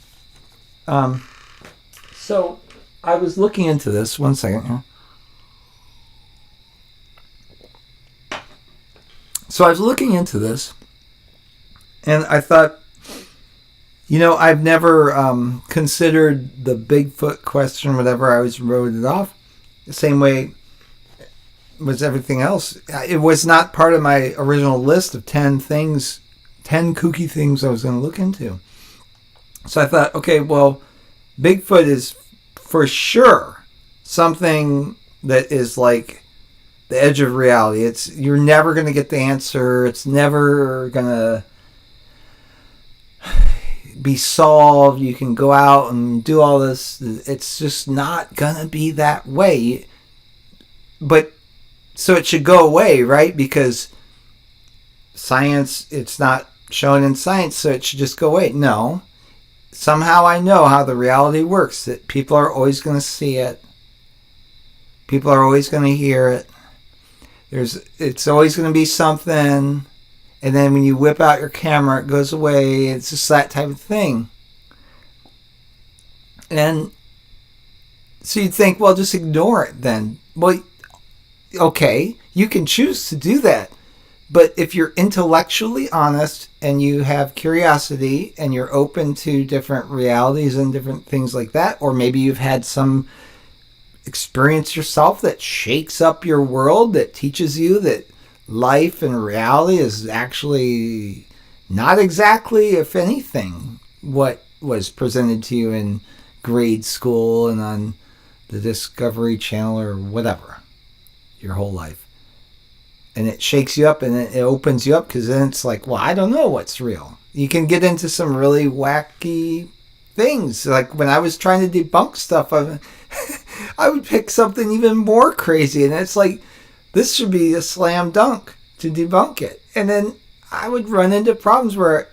so I was looking into this, one second here. So I was looking into this, and I thought, I've never considered the Bigfoot question, whatever. I always wrote it off the same way was everything else. It was not part of my original list of 10 kooky things I was going to look into. So I thought, okay, well, Bigfoot is for sure something that is like the edge of reality. You're never going to get the answer. It's never going to be solved. You can go out and do all this. It's just not going to be that way. But so it should go away, right? Because science, it's not shown in science, so it should just go away. No. Somehow I know how the reality works, that people are always going to see it. People are always going to hear it. It's always going to be something, and then when you whip out your camera, it goes away. It's just that type of thing. And so you'd think, well, just ignore it then. Well, okay, you can choose to do that. But if you're intellectually honest and you have curiosity and you're open to different realities and different things like that, or maybe you've had some experience yourself that shakes up your world, that teaches you that life and reality is actually not exactly, if anything, what was presented to you in grade school and on the Discovery Channel or whatever your whole life. And it shakes you up and it opens you up, because then it's like, well, I don't know what's real. You can get into some really wacky things. Like when I was trying to debunk stuff, I would pick something even more crazy, and it's like, this should be a slam dunk to debunk it. And then I would run into problems where,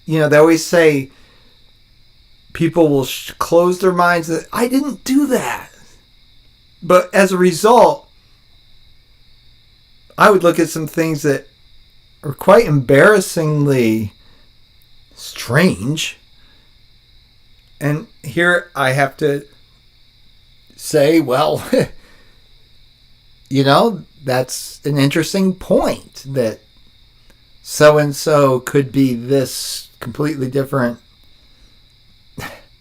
they always say people will close their minds that I didn't do that. But as a result, I would look at some things that are quite embarrassingly strange. And here I have to say, well, that's an interesting point, that so-and-so could be this completely different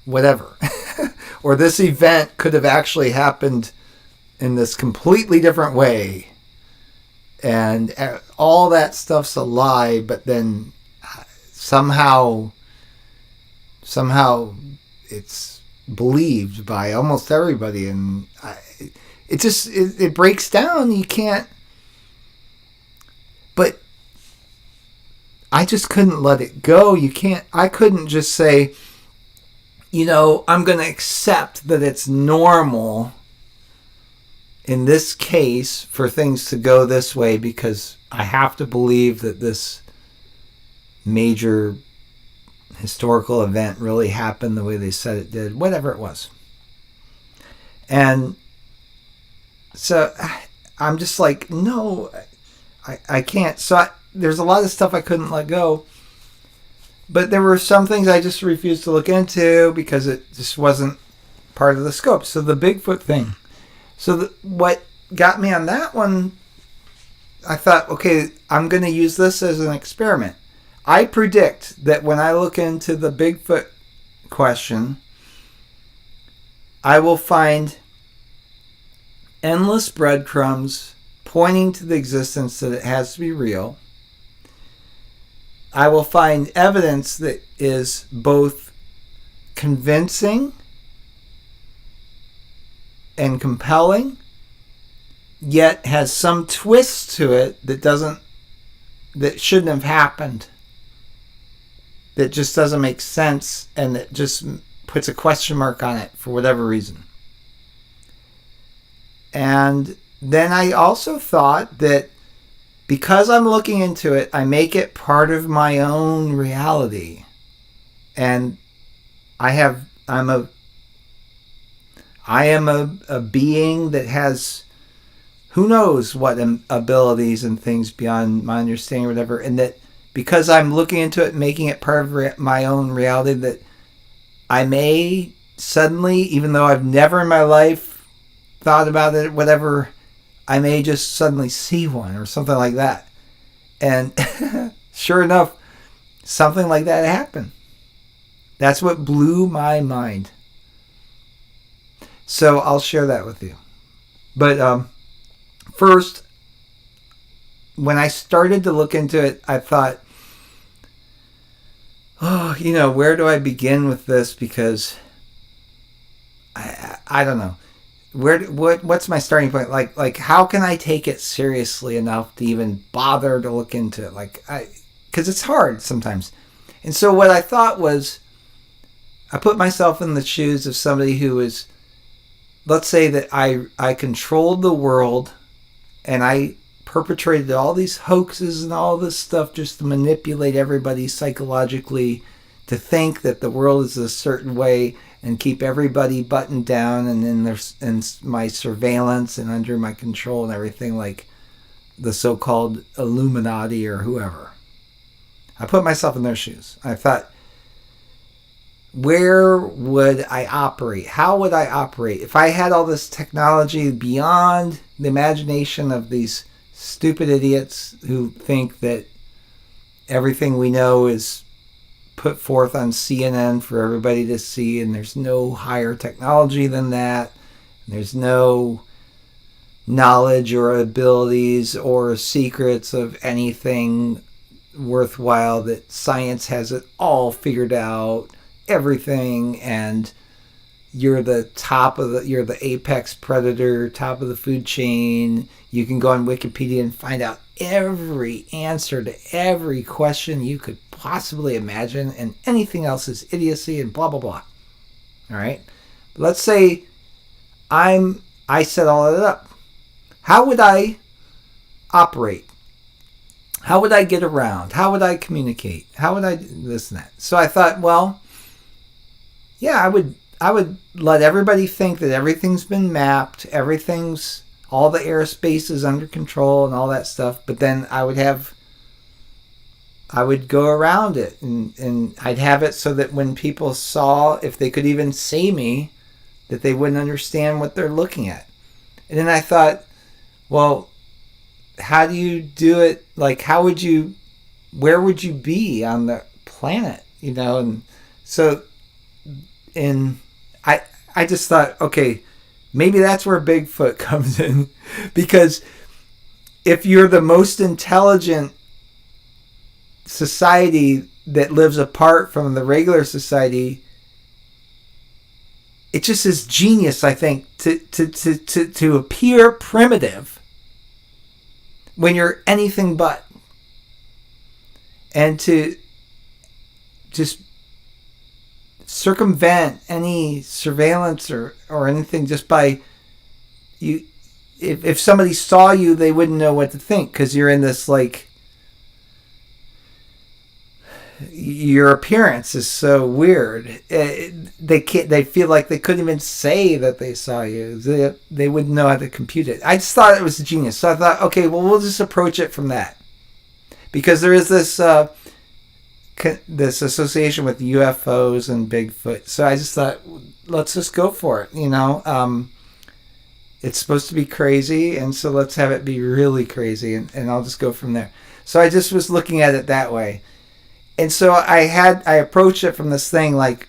whatever. Or this event could have actually happened in this completely different way. And all that stuff's a lie, but then somehow it's believed by almost everybody, and it breaks down. You can't. But I just couldn't let it go. I couldn't just say, I'm going to accept that it's normal in this case for things to go this way, because I have to believe that this major historical event really happened the way they said it did, whatever it was. And so I'm just like, no, I can't. So there's a lot of stuff I couldn't let go. But there were some things I just refused to look into because it just wasn't part of the scope. So the Bigfoot thing. So what got me on that one, I thought, okay, I'm going to use this as an experiment. I predict that when I look into the Bigfoot question, I will find endless breadcrumbs pointing to the existence that it has to be real. I will find evidence that is both convincing and compelling, yet has some twist to it that shouldn't have happened, that just doesn't make sense, and that just puts a question mark on it for whatever reason. And then I also thought that because I'm looking into it, I make it part of my own reality. And I am a being that has who knows what abilities and things beyond my understanding or whatever. And that because I'm looking into it, making it part of my own reality, that I may suddenly, even though I've never in my life thought about it, whatever, I may just suddenly see one or something like that. And sure enough, something like that happened. That's what blew my mind. So I'll share that with you. But first, when I started to look into it, I thought, where do I begin with this? Because I don't know. What's my starting point? Like how can I take it seriously enough to even bother to look into it? Because it's hard sometimes. And so what I thought was, I put myself in the shoes of somebody who is, let's say that I controlled the world and I perpetrated all these hoaxes and all this stuff just to manipulate everybody psychologically to think that the world is a certain way and keep everybody buttoned down and in my surveillance and under my control and everything, like the so-called Illuminati or whoever. I put myself in their shoes. I thought, where would I operate? How would I operate? If I had all this technology beyond the imagination of these stupid idiots who think that everything we know is put forth on CNN for everybody to see, and there's no higher technology than that, and there's no knowledge or abilities or secrets of anything worthwhile, that science has it all figured out, everything, and you're the apex predator, top of the food chain. You can go on Wikipedia and find out every answer to every question you could possibly imagine, and anything else is idiocy and blah blah blah. All right, but let's say I set all of it up. How would I operate? How would I get around? How would I communicate? How would I this and that? So I thought, well, yeah, I would let everybody think that everything's been mapped, all the airspace is under control and all that stuff, but then I would go around it and I'd have it so that when people saw, if they could even see me, that they wouldn't understand what they're looking at. And then I thought, well, how do you do it? Like, where would you be on the planet? And so, I just thought, okay, maybe that's where Bigfoot comes in, because if you're the most intelligent society that lives apart from the regular society, it just is genius, I think, to appear primitive when you're anything but, and to just circumvent any surveillance or anything just by you. If somebody saw you, they wouldn't know what to think, because you're in this, like, your appearance is so weird. They feel like they couldn't even say that they saw you. They wouldn't know how to compute it. I just thought it was genius. So I thought, okay, well, we'll just approach it from that. Because there is this association with UFOs and Bigfoot. So I just thought, let's just go for it. It's supposed to be crazy, and so let's have it be really crazy, and I'll just go from there. So I just was looking at it that way. And so I approached it from this thing like,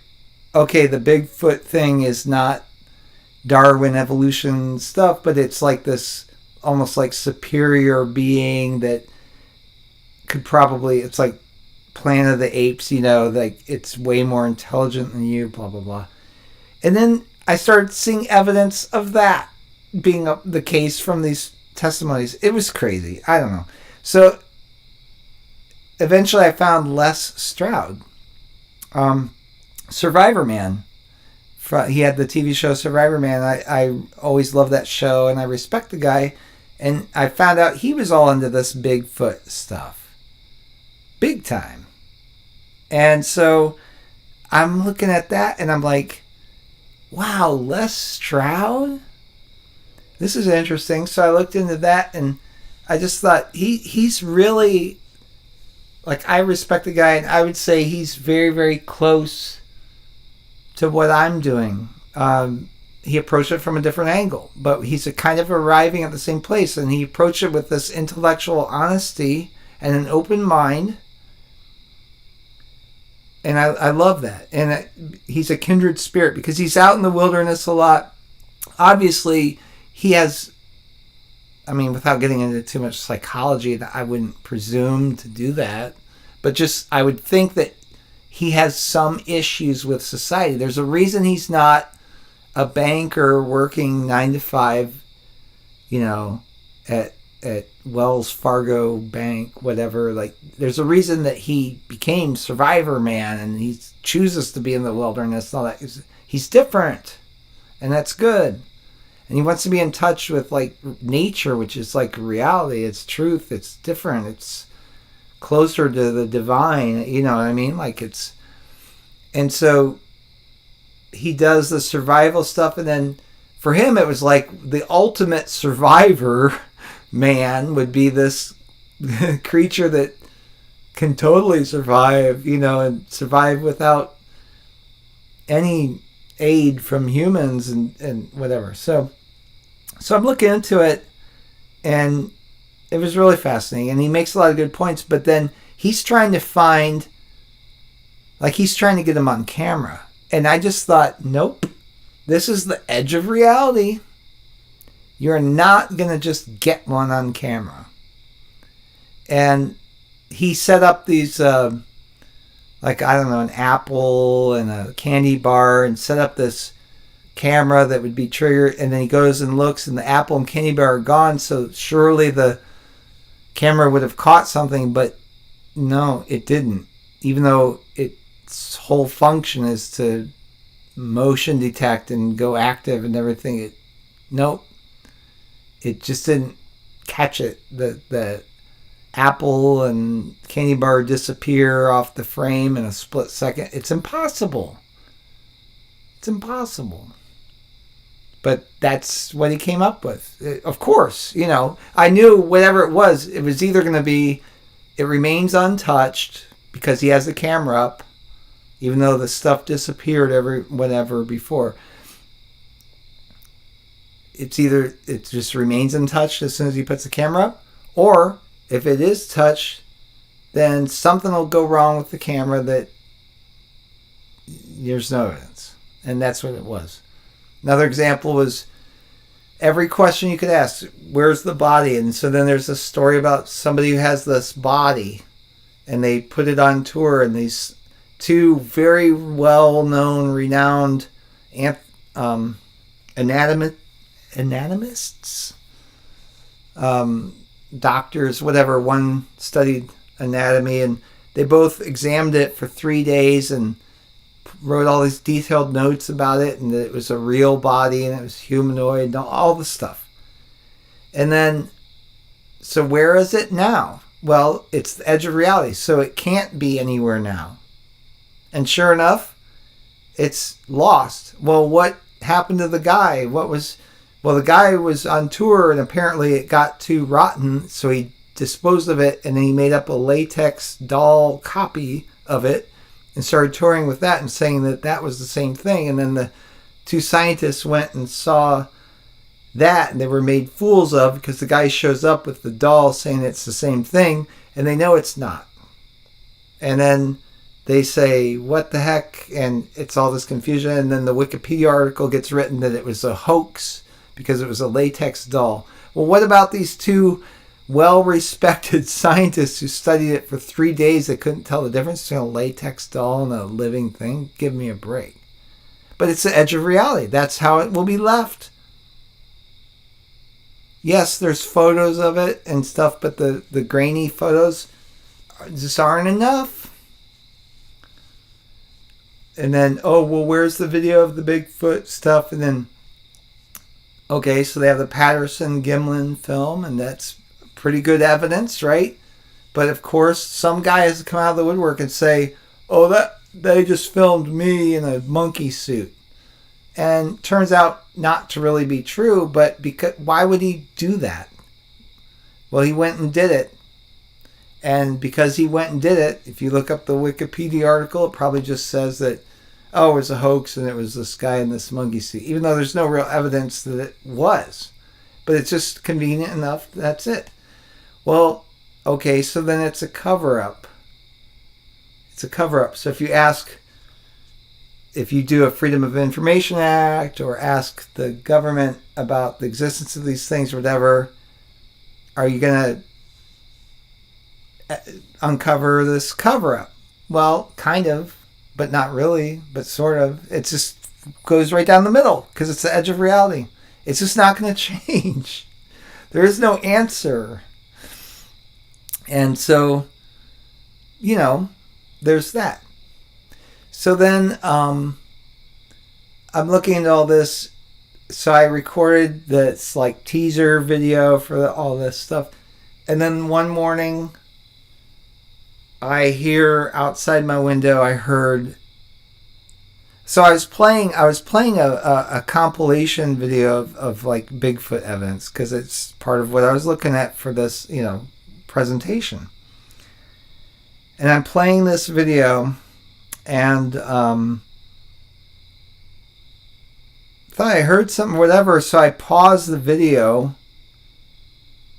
okay, the Bigfoot thing is not Darwin evolution stuff, but it's like this almost like superior being that could probably, it's like Planet of the Apes, like it's way more intelligent than you, blah, blah, blah. And then I started seeing evidence of that being the case from these testimonies. It was crazy. I don't know. So eventually I found Les Stroud, Survivor Man. He had the TV show Survivor Man. I always loved that show, and I respect the guy. And I found out he was all into this Bigfoot stuff. Big time. And so I'm looking at that, and I'm like, wow, Les Stroud? This is interesting. So I looked into that, and I just thought, he's really... Like, I respect the guy, and I would say he's very, very close to what I'm doing. He approached it from a different angle, but he's kind of arriving at the same place, and he approached it with this intellectual honesty and an open mind, and I love that. And he's a kindred spirit because he's out in the wilderness a lot. Obviously, he has... I mean, without getting into too much psychology, that I wouldn't presume to do that. But just, I would think that he has some issues with society. There's a reason he's not a banker working 9 to 5, at Wells Fargo Bank, whatever. Like, there's a reason that he became Survivor Man, and he chooses to be in the wilderness and all that. He's different, and that's good. And he wants to be in touch with like nature, which is like reality. It's truth. It's different. It's closer to the divine. You know what I mean? Like it's... And so he does the survival stuff. And then for him, it was like the ultimate survivor man would be this creature that can totally survive, and survive without any aid from humans and whatever. So I'm looking into it, and it was really fascinating. And he makes a lot of good points, but then he's trying to find, like he's trying to get him on camera. And I just thought, nope, this is the edge of reality. You're not going to just get one on camera. And he set up these, an apple and a candy bar, and set up this camera that would be triggered, and then he goes and looks, and the apple and candy bar are gone, so surely the camera would have caught something, but no, it didn't. Even though its whole function is to motion detect and go active and everything, it just didn't catch it. The apple and candy bar disappear off the frame in a split second. It's impossible. But that's what he came up with. Of course, I knew whatever it was either going to be, it remains untouched because he has the camera up, even though the stuff disappeared whatever before. It's either it just remains untouched as soon as he puts the camera up, or if it is touched, then something will go wrong with the camera that there's no evidence. And that's what it was. Another example was every question you could ask, where's the body? And so then there's a story about somebody who has this body, and they put it on tour, and these two very well-known, renowned anatomists, doctors, whatever. One studied anatomy, and they both examined it for 3 days and wrote all these detailed notes about it, and that it was a real body and it was humanoid and all the stuff. And then, so where is it now? Well, it's the edge of reality, so it can't be anywhere now. And sure enough, it's lost. Well, what happened to the guy? The guy was on tour and apparently it got too rotten, so he disposed of it and then he made up a latex doll copy of it and started touring with that and saying that that was the same thing. And then the two scientists went and saw that and they were made fools of because the guy shows up with the doll saying it's the same thing and they know it's not. And then they say, what the heck? And it's all this confusion. And then the Wikipedia article gets written that it was a hoax because it was a latex doll. Well, what about these two well-respected scientists who studied it for 3 days? They couldn't tell the difference between a latex doll and a living thing. Give me a break. But it's the edge of reality. That's how it will be left. Yes, there's photos of it and stuff, but the grainy photos just aren't enough. And then, where's the video of the Bigfoot stuff? And then, okay, so they have the Patterson-Gimlin film, and that's pretty good evidence, right? But of course, some guy has to come out of the woodwork and say, they just filmed me in a monkey suit. And turns out not to really be true, but why would he do that? Well, he went and did it. And because he went and did it, if you look up the Wikipedia article, it probably just says that, it was a hoax and it was this guy in this monkey suit, even though there's no real evidence that it was. But it's just convenient enough, that's it. Well, okay, so then it's a cover-up. It's a cover-up. So if you do a Freedom of Information Act or ask the government about the existence of these things or whatever, are you going to uncover this cover-up? Well, kind of, but not really, but sort of. It just goes right down the middle because it's the edge of reality. It's just not going to change. There is no answer. And so, there's that. So then I'm looking at all this. So I recorded this like teaser video for all this stuff. And then one morning I hear outside my window, I heard. So I was playing a compilation video of like Bigfoot evidence because it's part of what I was looking at for this, presentation. And I'm playing this video and thought I heard something, whatever. So I paused the video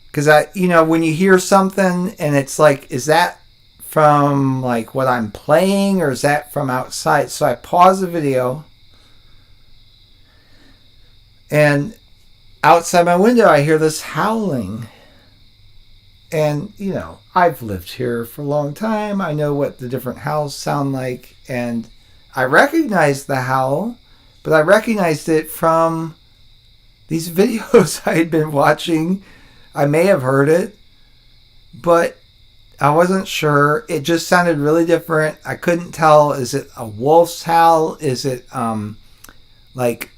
because when you hear something and it's like, is that from like what I'm playing or is that from outside? So I paused the video and outside my window I hear this howling. And, I've lived here for a long time. I know what the different howls sound like. And I recognized the howl, but I recognized it from these videos I had been watching. I may have heard it, but I wasn't sure. It just sounded really different. I couldn't tell. Is it a wolf's howl? Is it like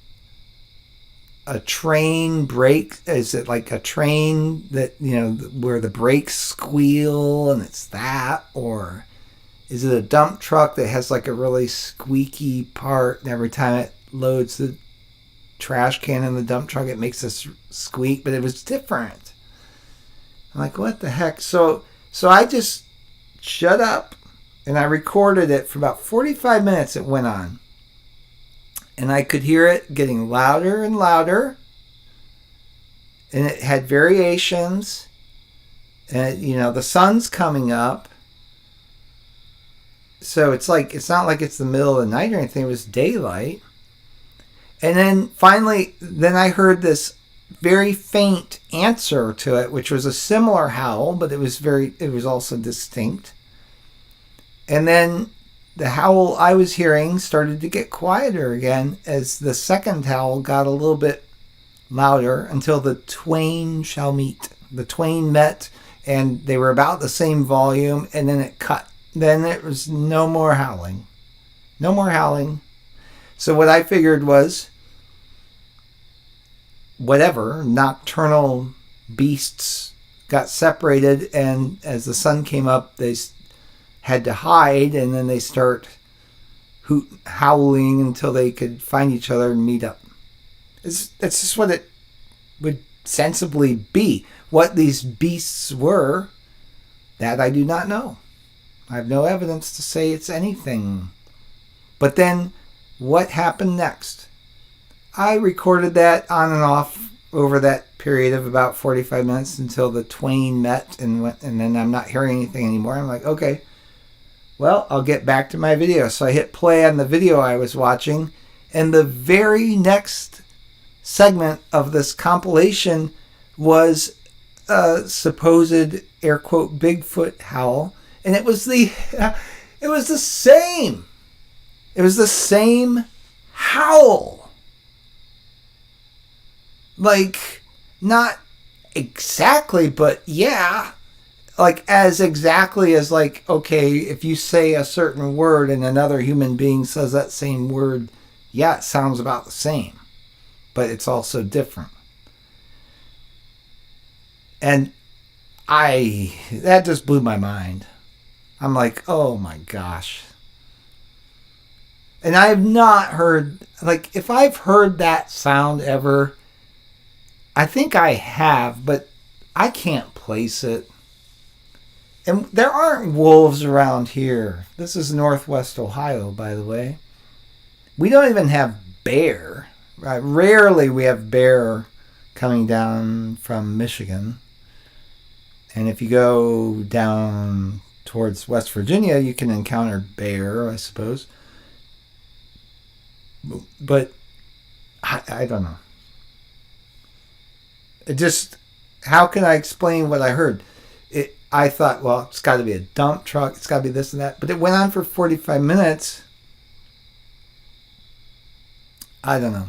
a train brake? Is it like a train that, where the brakes squeal and it's that? Or is it a dump truck that has like a really squeaky part and every time it loads the trash can in the dump truck it makes this squeak? But it was different. I'm like, what the heck? So I just shut up and I recorded it for about 45 minutes. It went on. And I could hear it getting louder and louder. And it had variations. And, the sun's coming up. So it's not like it's the middle of the night or anything. It was daylight. And then finally, I heard this very faint answer to it, which was a similar howl, but it was also distinct. And then the howl I was hearing started to get quieter again as the second howl got a little bit louder until the twain shall meet. The twain met and they were about the same volume and then it cut. Then it was no more howling. No more howling. So what I figured was whatever nocturnal beasts got separated, and as the sun came up, they had to hide, and then they start howling until they could find each other and meet up. It's just what it would sensibly be. What these beasts were, that I do not know. I have no evidence to say it's anything. But then, what happened next? I recorded that on and off over that period of about 45 minutes until the twain met and then I'm not hearing anything anymore. I'm like, okay, well, I'll get back to my video. So I hit play on the video I was watching, and the very next segment of this compilation was a supposed air quote Bigfoot howl, and it was the same. It was the same howl. Like, not exactly, but yeah. Like, as exactly as, like, okay, if you say a certain word and another human being says that same word, yeah, it sounds about the same. But it's also different. And that just blew my mind. I'm like, oh my gosh. And I've not heard, like, if I've heard that sound ever, I think I have, but I can't place it. And there aren't wolves around here. This is Northwest Ohio, by the way. We don't even have bear. Rarely we have bear coming down from Michigan. And if you go down towards West Virginia, you can encounter bear, I suppose. But I don't know. It just, how can I explain what I heard? I thought, well, it's got to be a dump truck. It's got to be this and that. But it went on for 45 minutes. I don't know.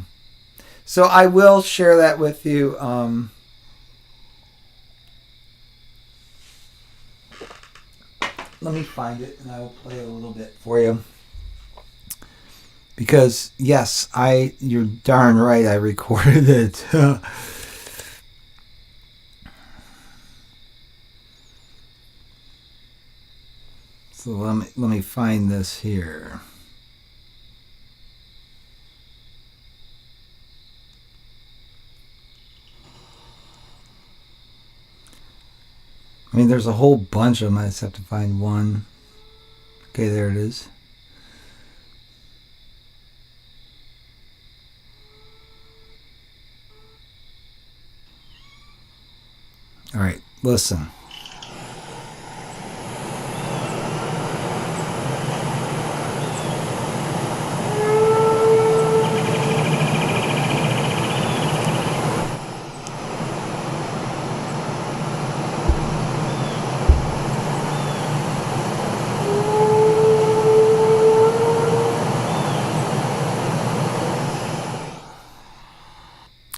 So I will share that with you. Let me find it and I will play a little bit for you. Because, yes, you're darn right, I recorded it. So let me find this here. I mean, there's a whole bunch of them. I just have to find one. Okay, there it is. All right, listen.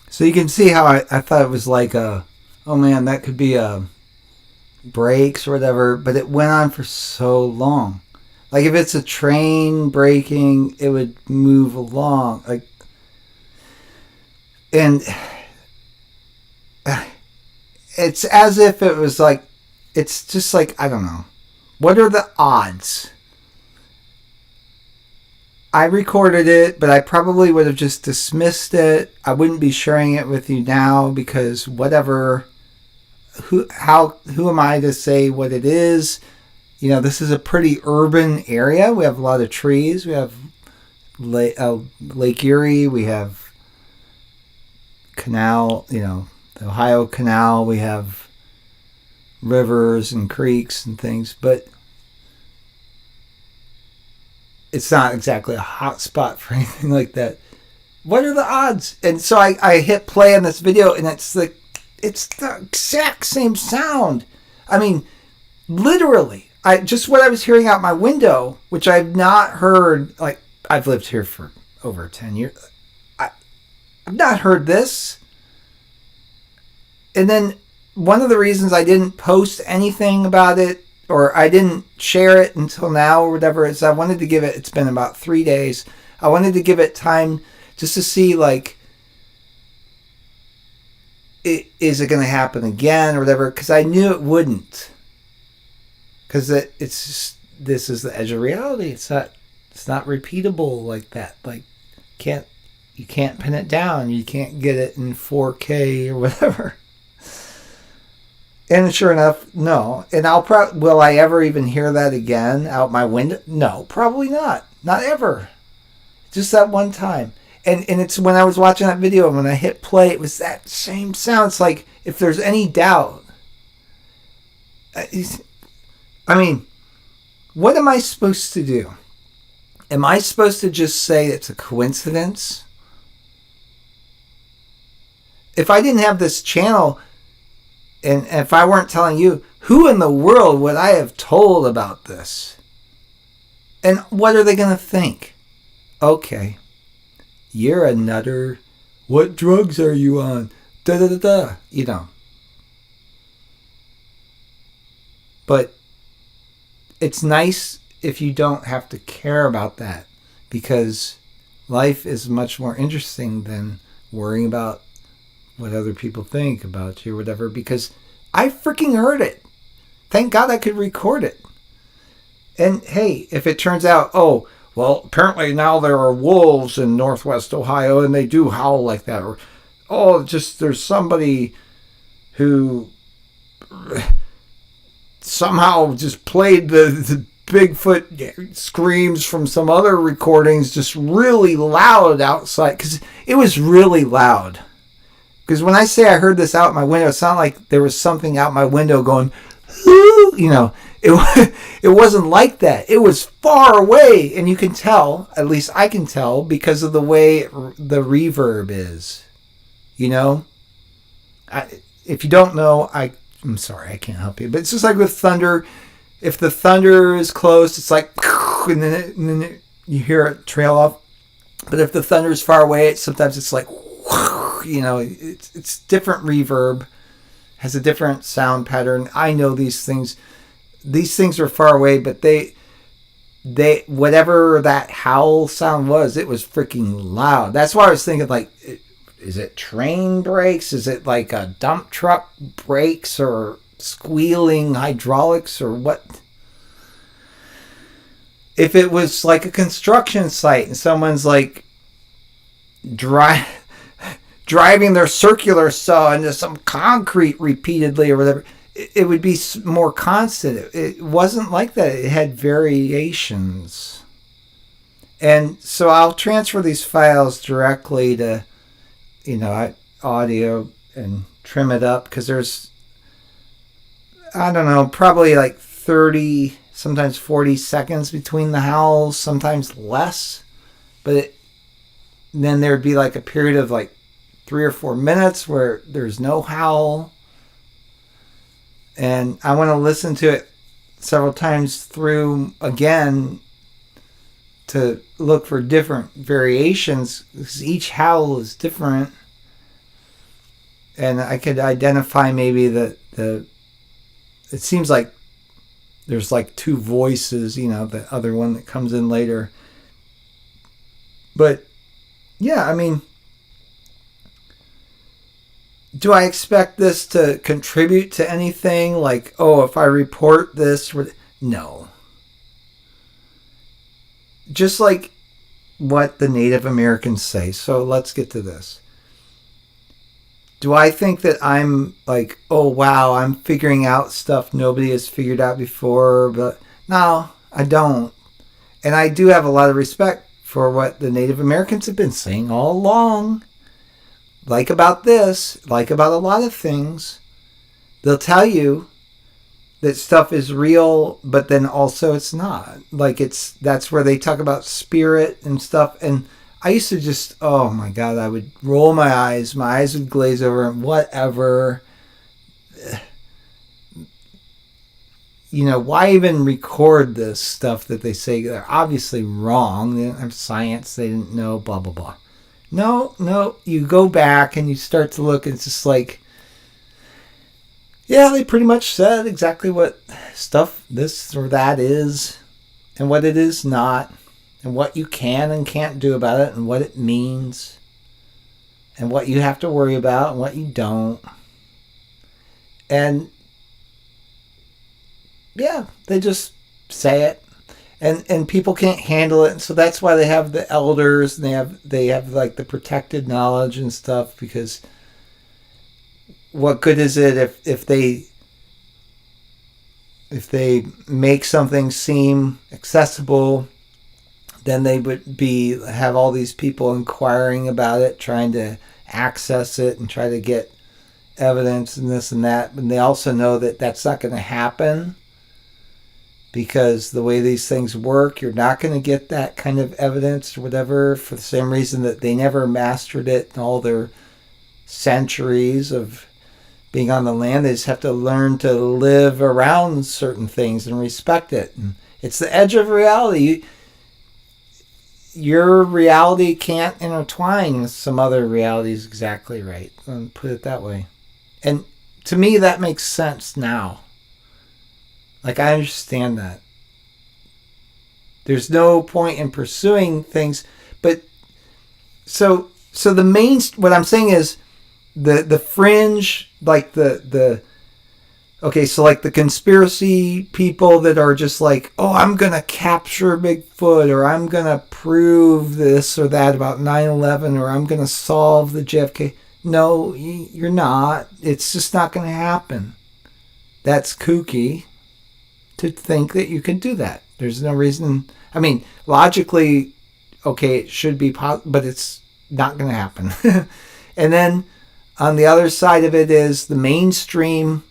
So you can see how I thought it was like oh man, that could be brakes or whatever, but it went on for so long. Like if it's a train braking, it would move along. Like, and it's as if it was like, it's just like, I don't know. What are the odds? I recorded it, but I probably would have just dismissed it. I wouldn't be sharing it with you now because whatever, who am I to say what it is? You know, this is a pretty urban area. We have a lot of trees. We have Lake Erie. We have canal, the Ohio Canal. We have rivers and creeks and things, but it's not exactly a hot spot for anything like that. What are the odds? And so I hit play on this video, and it's the exact same sound. I mean, literally, what I was hearing out my window, which I've not heard. Like, I've lived here for over 10 years. I've not heard this. And then one of the reasons I didn't post anything about it, or I didn't share it until now or whatever, is I wanted to give it, it's been about 3 days. I wanted to give it time just to see, like, is it going to happen again or whatever? Because I knew it wouldn't. Because it's just, this is the edge of reality. It's not repeatable like that. Like you can't pin it down. You can't get it in 4K or whatever. And sure enough, no. And will I ever even hear that again out my window? No, probably not. Not ever. Just that one time. And it's when I was watching that video and when I hit play, it was that same sound. It's like, if there's any doubt, I mean, what am I supposed to do? Am I supposed to just say it's a coincidence? If I didn't have this channel, and if I weren't telling you, who in the world would I have told about this? And what are they going to think? Okay, you're a nutter. What drugs are you on? Da da da da. You know. But it's nice if you don't have to care about that, because life is much more interesting than worrying about what other people think about you or whatever, because I freaking heard it. Thank God I could record it. And hey, if it turns out, oh, well, apparently now there are wolves in Northwest Ohio and they do howl like that, or oh, just there's somebody who somehow just played the Bigfoot screams from some other recordings just really loud outside, because it was really loud. Because when I say I heard this out my window, it sounded like there was something out my window going, you know, it wasn't like that. It was far away, and you can tell, at least I can tell, because of the way the reverb is, you know. If you don't know, I'm sorry, I can't help you. But it's just like with thunder. If the thunder is close, it's like, and then you hear it trail off. But if the thunder is far away, sometimes it's like, you know, it's different reverb, has a different sound pattern. I know these things are far away, but they whatever that howl sound was, it was freaking loud. That's why I was thinking, like, is it train brakes? Is it like a dump truck brakes or squealing hydraulics or what? If it was like a construction site and someone's like driving their circular saw into some concrete repeatedly or whatever, it would be more constant. It wasn't like that. It had variations. And so I'll transfer these files directly to, you know, audio and trim it up, because there's, I don't know, probably like 30, sometimes 40 seconds between the howls, sometimes less. But then there'd be like a period of like 3 or 4 minutes where there's no howl. And I want to listen to it several times through again to look for different variations, because each howl is different. And I could identify maybe it seems like there's like 2 voices, you know, the other one that comes in later. But yeah, I mean, do I expect this to contribute to anything? Like, oh, if I report this, no. Just like what the Native Americans say. So let's get to this. Do I think that I'm like, oh, wow, I'm figuring out stuff nobody has figured out before? But no, I don't. And I do have a lot of respect for what the Native Americans have been saying all along. Like about this, like about a lot of things, they'll tell you that stuff is real, but then also it's not. Like that's where they talk about spirit and stuff. And I used to just, oh my God, I would roll my eyes would glaze over, and whatever. You know, why even record this stuff that they say they're obviously wrong? They didn't have science, they didn't know, blah, blah, blah. No, you go back and you start to look, and it's just like, yeah, they pretty much said exactly what stuff this or that is, and what it is not, and what you can and can't do about it, and what it means. and what you have to worry about and what you don't. And yeah, they just say it. And people can't handle it, and so that's why they have the elders, and they have like the protected knowledge and stuff, because what good is it if they make something seem accessible, then they would have all these people inquiring about it, trying to access it and try to get evidence and this and that. And they also know that that's not going to happen, because the way these things work, you're not going to get that kind of evidence or whatever, for the same reason that they never mastered it in all their centuries of being on the land. They just have to learn to live around certain things and respect it. And it's the edge of reality. Your reality can't intertwine with some other realities exactly right. I'll put it that way. And to me, that makes sense now. Like, I understand that. There's no point in pursuing things, but so the main, what I'm saying is the fringe, like okay, so like the conspiracy people that are just like, oh, I'm going to capture Bigfoot, or I'm going to prove this or that about 9/11, or I'm going to solve the JFK. No, you're not. It's just not going to happen. That's kooky to think that you can do that. There's no reason. I mean, logically, okay, it should be possible, but it's not going to happen. And then on the other side of it is the mainstream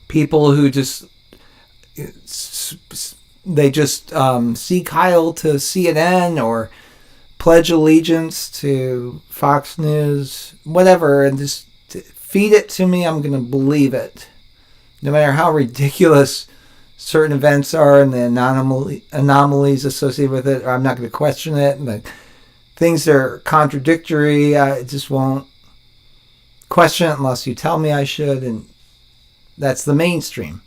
people who just seek Heil to CNN or pledge allegiance to Fox News, whatever, and just feed it to me. I'm going to believe it, no matter how ridiculous certain events are and the anomalies associated with it. Or I'm not going to question it, and the things that are contradictory, I just won't question it unless you tell me I should. And that's the mainstream.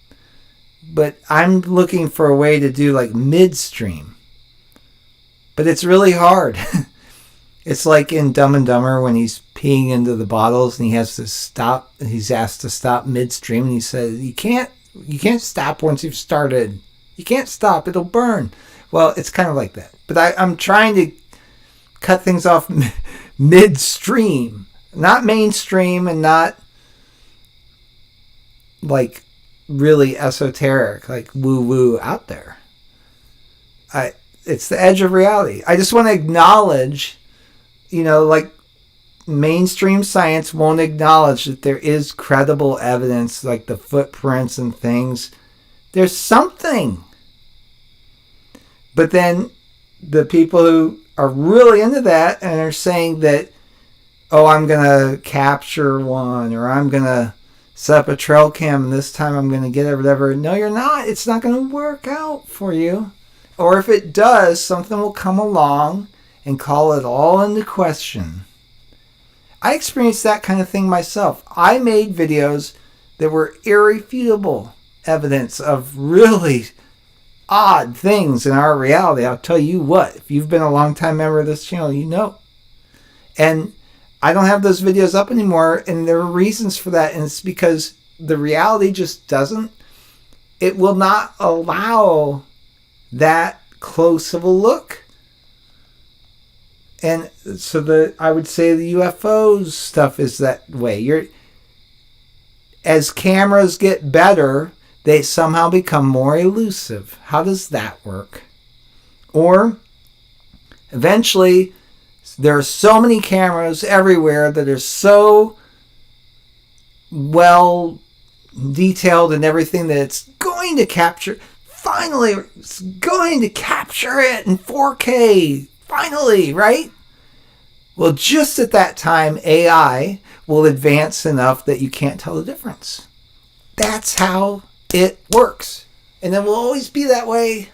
But I'm looking for a way to do like midstream. But it's really hard. It's like in Dumb and Dumber when he's peeing into the bottles and he has to stop. He's asked to stop midstream, and he says, You can't stop once you've started. You can't stop. It'll burn. Well, it's kind of like that. But I'm trying to cut things off midstream. Not mainstream, and not like really esoteric, like woo-woo out there. It's the edge of reality. I just want to acknowledge, like mainstream science won't acknowledge that there is credible evidence, like the footprints and things. There's something. But then the people who are really into that and are saying that, oh, I'm going to capture one, or I'm going to set up a trail cam and this time I'm going to get it, or whatever. No, you're not. It's not going to work out for you. Or if it does, something will come along and call it all into question. I experienced that kind of thing myself. I made videos that were irrefutable evidence of really odd things in our reality. I'll tell you what, if you've been a long-time member of this channel, you know. And I don't have those videos up anymore, and there are reasons for that, and it's because the reality just it will not allow that close of a look. And so I would say the UFO stuff is that way. As cameras get better, they somehow become more elusive. How does that work? Or eventually, there are so many cameras everywhere that are so well detailed and everything that it's going to capture. Finally, it's going to capture it in 4K. Finally, right? Well, just at that time, AI will advance enough that you can't tell the difference. That's how it works. And it will always be that way.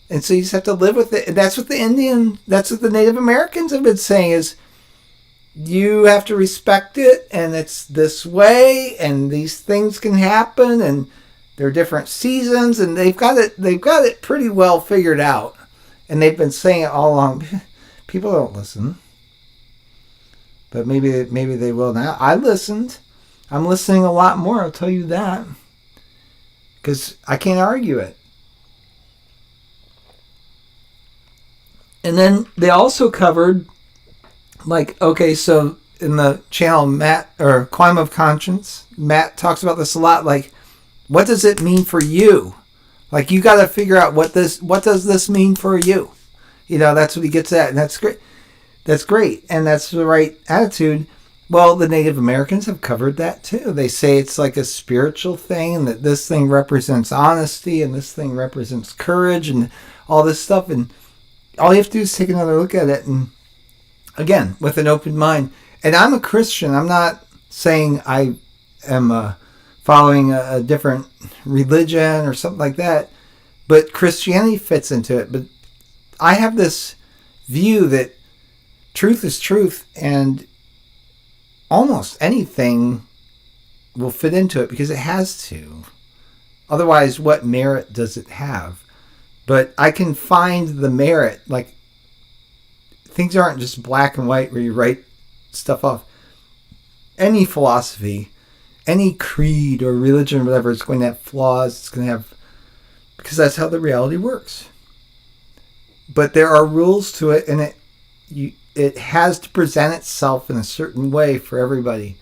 And so you just have to live with it. And that's what that's what the Native Americans have been saying, is you have to respect it, and it's this way, and these things can happen, and there are different seasons, and they've got it pretty well figured out. And they've been saying it all along. People don't listen. But maybe they will now. I listened. I'm listening a lot more, I'll tell you that. Because I can't argue it. And then they also covered, like, okay, so in the channel Matt, or Climb of Conscience, Matt talks about this a lot, like, what does it mean for you? Like, you got to figure out what does this mean for you? You know, that's what he gets at, and that's great. That's great, and that's the right attitude. Well, the Native Americans have covered that too. They say it's like a spiritual thing, and that this thing represents honesty, and this thing represents courage, and all this stuff. And all you have to do is take another look at it, and again, with an open mind. And I'm a Christian. I'm not saying I am following a different religion or something like that, but Christianity fits into it. But I have this view that truth is truth, and almost anything will fit into it because it has to. Otherwise, what merit does it have? But I can find the merit. Like, things aren't just black and white where you write stuff off. Any philosophy, any creed or religion or whatever, is going to have flaws. It's going to have, because that's how the reality works. But there are rules to it, and it has to present itself in a certain way for everybody.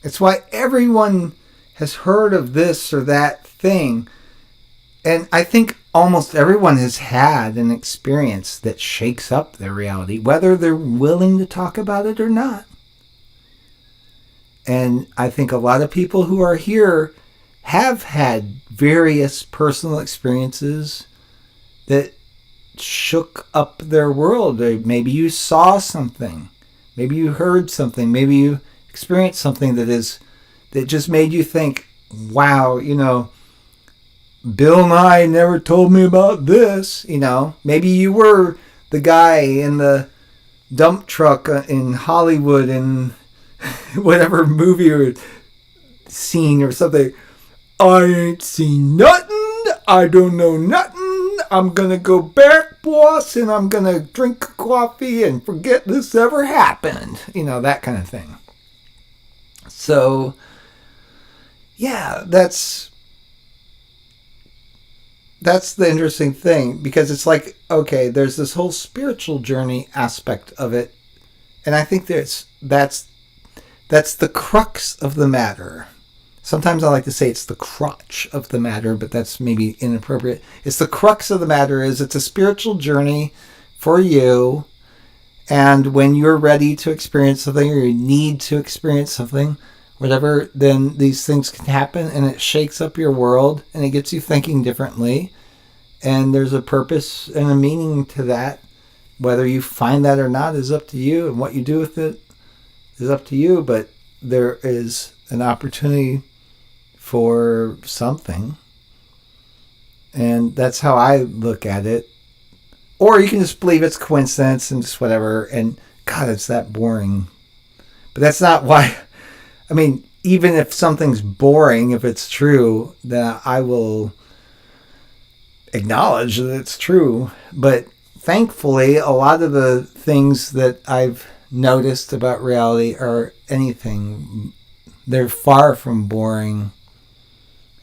It's why everyone has heard of this or that thing. And I think almost everyone has had an experience that shakes up their reality, whether they're willing to talk about it or not. And I think a lot of people who are here have had various personal experiences that shook up their world. Maybe you saw something, maybe you heard something, maybe you experienced something that just made you think, wow, you know, Bill Nye never told me about this. You know, maybe you were the guy in the dump truck in Hollywood in whatever movie or scene or something. I ain't seen nothing. I don't know nothing. I'm going to go back, boss, and I'm going to drink coffee and forget this ever happened. You know, that kind of thing. So, yeah, that's the interesting thing, because it's like, okay, there's this whole spiritual journey aspect of it, and I think that's the crux of the matter. Sometimes I like to say it's the crotch of the matter, but that's maybe inappropriate. It's the crux of the matter. It's a spiritual journey for you, and when you're ready to experience something, or you need to experience something, whatever, then these things can happen, and it shakes up your world, and it gets you thinking differently, and there's a purpose and a meaning to that. Whether you find that or not is up to you, and what you do with it is up to you, but there is an opportunity for something, and that's how I look at it. Or you can just believe it's coincidence and just whatever, and God, it's that boring. But that's not why. I mean, even if something's boring, if it's true, then I will acknowledge that it's true. But thankfully, a lot of the things that I've noticed about reality are anything. They're far from boring.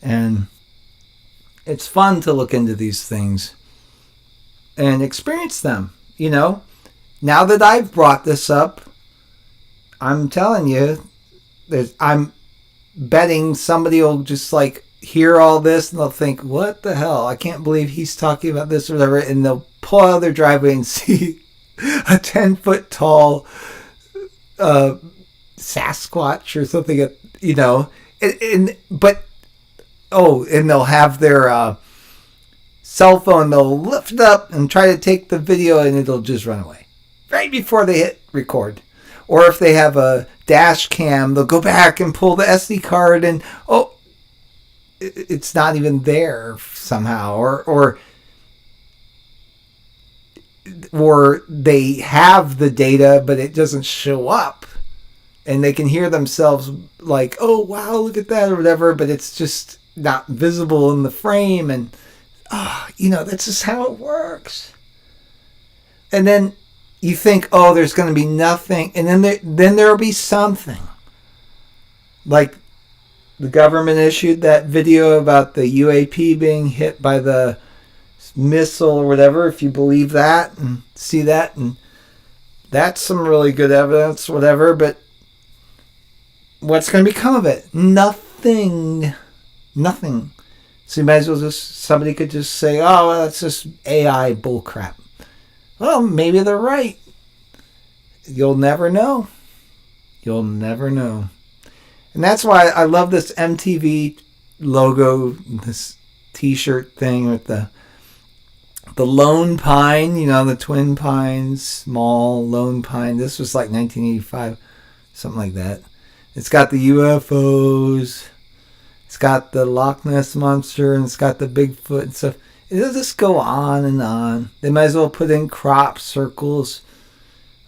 And it's fun to look into these things and experience them. You know, now that I've brought this up, I'm telling you, I'm betting somebody will just like hear all this and they'll think, what the hell? I can't believe he's talking about this or whatever. And they'll pull out of their driveway and see a 10-foot tall Sasquatch or something, you know. And they'll have their cell phone, they'll lift it up and try to take the video, and it'll just run away right before they hit record. Or if they have a dash cam, they'll go back and pull the SD card, and it's not even there somehow. Or they have the data, but it doesn't show up, and they can hear themselves like, oh wow, look at that, or whatever, but it's just not visible in the frame. And you know, that's just how it works. And then you think, oh, there's going to be nothing, and then there'll be something. Like the government issued that video about the UAP being hit by the missile or whatever, if you believe that and see that, and that's some really good evidence, whatever, but what's going to become of it? Nothing. So you might as well somebody could just say, oh, well, that's just AI bullcrap. Well, maybe they're right. You'll never know. And that's why I love this MTV logo, this t-shirt thing with the lone pine, the twin pines, small lone pine. This was like 1985, something like that. It's got the UFOs, it's got the Loch Ness Monster, and it's got the Bigfoot and stuff. It'll just go on and on. They might as well put in crop circles,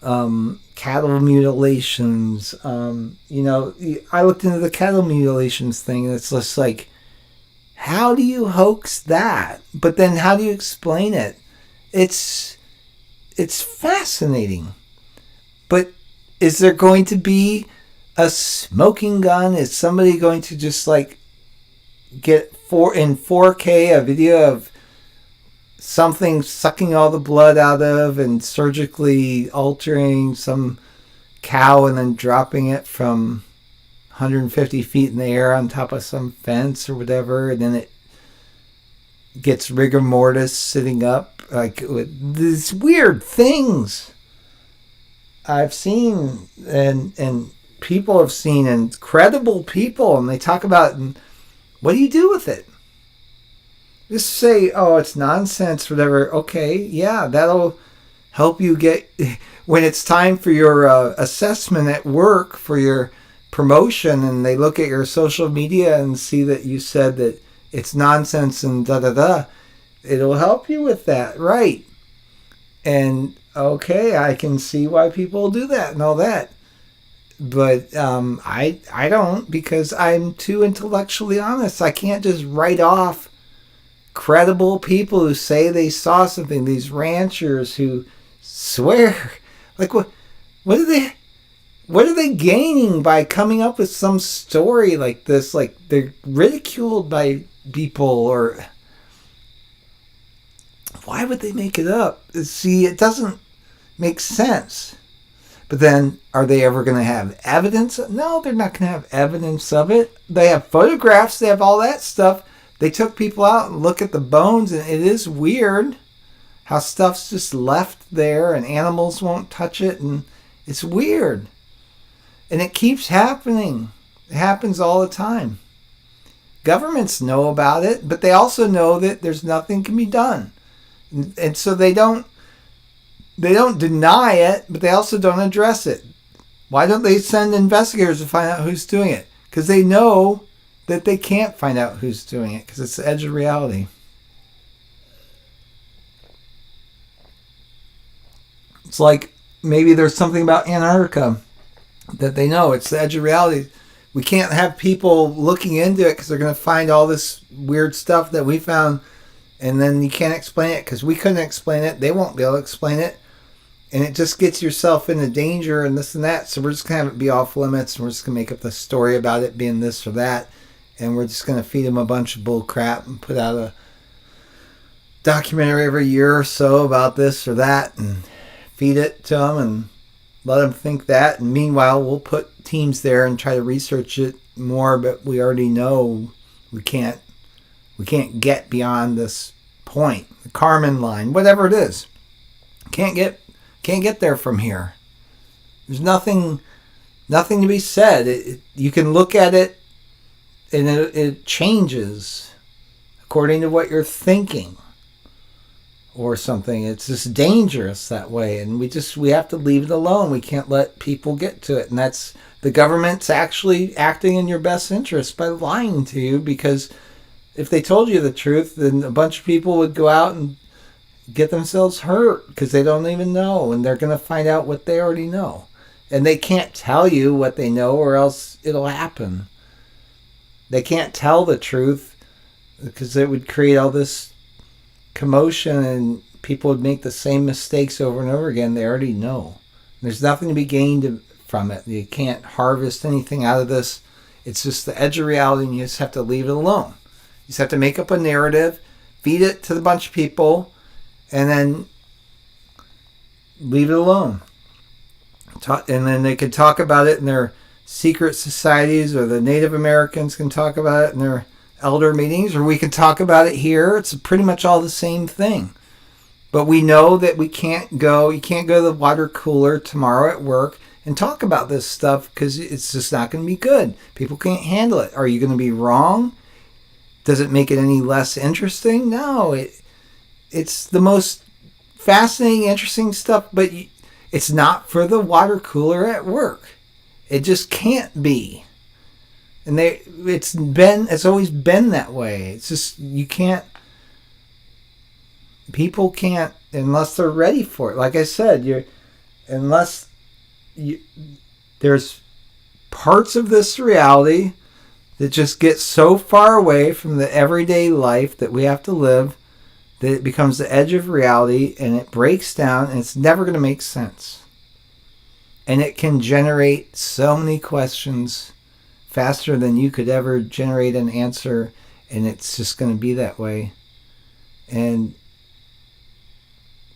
cattle mutilations. I looked into the cattle mutilations thing, and it's just like, how do you hoax that? But then how do you explain it? It's fascinating. But is there going to be a smoking gun? Is somebody going to just like get in 4K a video of something sucking all the blood out of and surgically altering some cow and then dropping it from 150 feet in the air on top of some fence or whatever, and then it gets rigor mortis sitting up? Like, these weird things I've seen and people have seen, and credible people, and they talk about, and what do you do with it? Just say, oh, it's nonsense, whatever. Okay, yeah, that'll help you get, when it's time for your assessment at work for your promotion, and they look at your social media and see that you said that it's nonsense and da-da-da, it'll help you with that, right? And, okay, I can see why people do that and all that. But I don't, because I'm too intellectually honest. I can't just write off credible people who say they saw something. These ranchers who swear, like what are they gaining by coming up with some story like this? Like, they're ridiculed by people, or why would they make it up? See, it doesn't make sense. But then, are they ever going to have evidence? No, they're not going to have evidence of it. They have photographs. They have all that stuff. They took people out and look at the bones, and it is weird how stuff's just left there and animals won't touch it, and it's weird. And it keeps happening. It happens all the time. Governments know about it, but they also know that there's nothing can be done. And so they don't deny it, but they also don't address it. Why don't they send investigators to find out who's doing it? Because they know that they can't find out who's doing it, because it's the edge of reality. It's like maybe there's something about Antarctica that they know. It's the edge of reality. We can't have people looking into it because they're going to find all this weird stuff that we found, and then you can't explain it because we couldn't explain it. They won't be able to explain it. And it just gets yourself into danger and this and that. So we're just going to have it be off limits, and we're just going to make up the story about it being this or that. And we're just going to feed them a bunch of bull crap and put out a documentary every year or so about this or that and feed it to them and let them think that. And meanwhile, we'll put teams there and try to research it more, but we already know we can't get beyond this point, the Kármán line, whatever it is. Can't get there from here. There's nothing to be said. You can look at it, and it changes according to what you're thinking or something. It's just dangerous that way, and we have to leave it alone. We can't let people get to it, and that's the government's actually acting in your best interest by lying to you, because if they told you the truth, then a bunch of people would go out and get themselves hurt because they don't even know, and they're going to find out what they already know. And they can't tell you what they know, or else it'll happen. They can't tell the truth because it would create all this commotion and people would make the same mistakes over and over again. They already know. There's nothing to be gained from it. You can't harvest anything out of this. It's just the edge of reality, and you just have to leave it alone. You just have to make up a narrative, feed it to a bunch of people, and then leave it alone. And then they could talk about it in their secret societies, or the Native Americans can talk about it in their elder meetings, or we can talk about it here. It's pretty much all the same thing. But we know that you can't go to the water cooler tomorrow at work and talk about this stuff, because it's just not going to be good. People can't handle it. Are you going to be wrong? Does it make it any less interesting? No. It's the most fascinating, interesting stuff, but it's not for the water cooler at work. It just can't be. And it's always been that way. It's just, people can't, unless they're ready for it. Like I said, there's parts of this reality that just get so far away from the everyday life that we have to live that it becomes the edge of reality, and it breaks down, and it's never going to make sense. And it can generate so many questions faster than you could ever generate an answer, and it's just going to be that way. And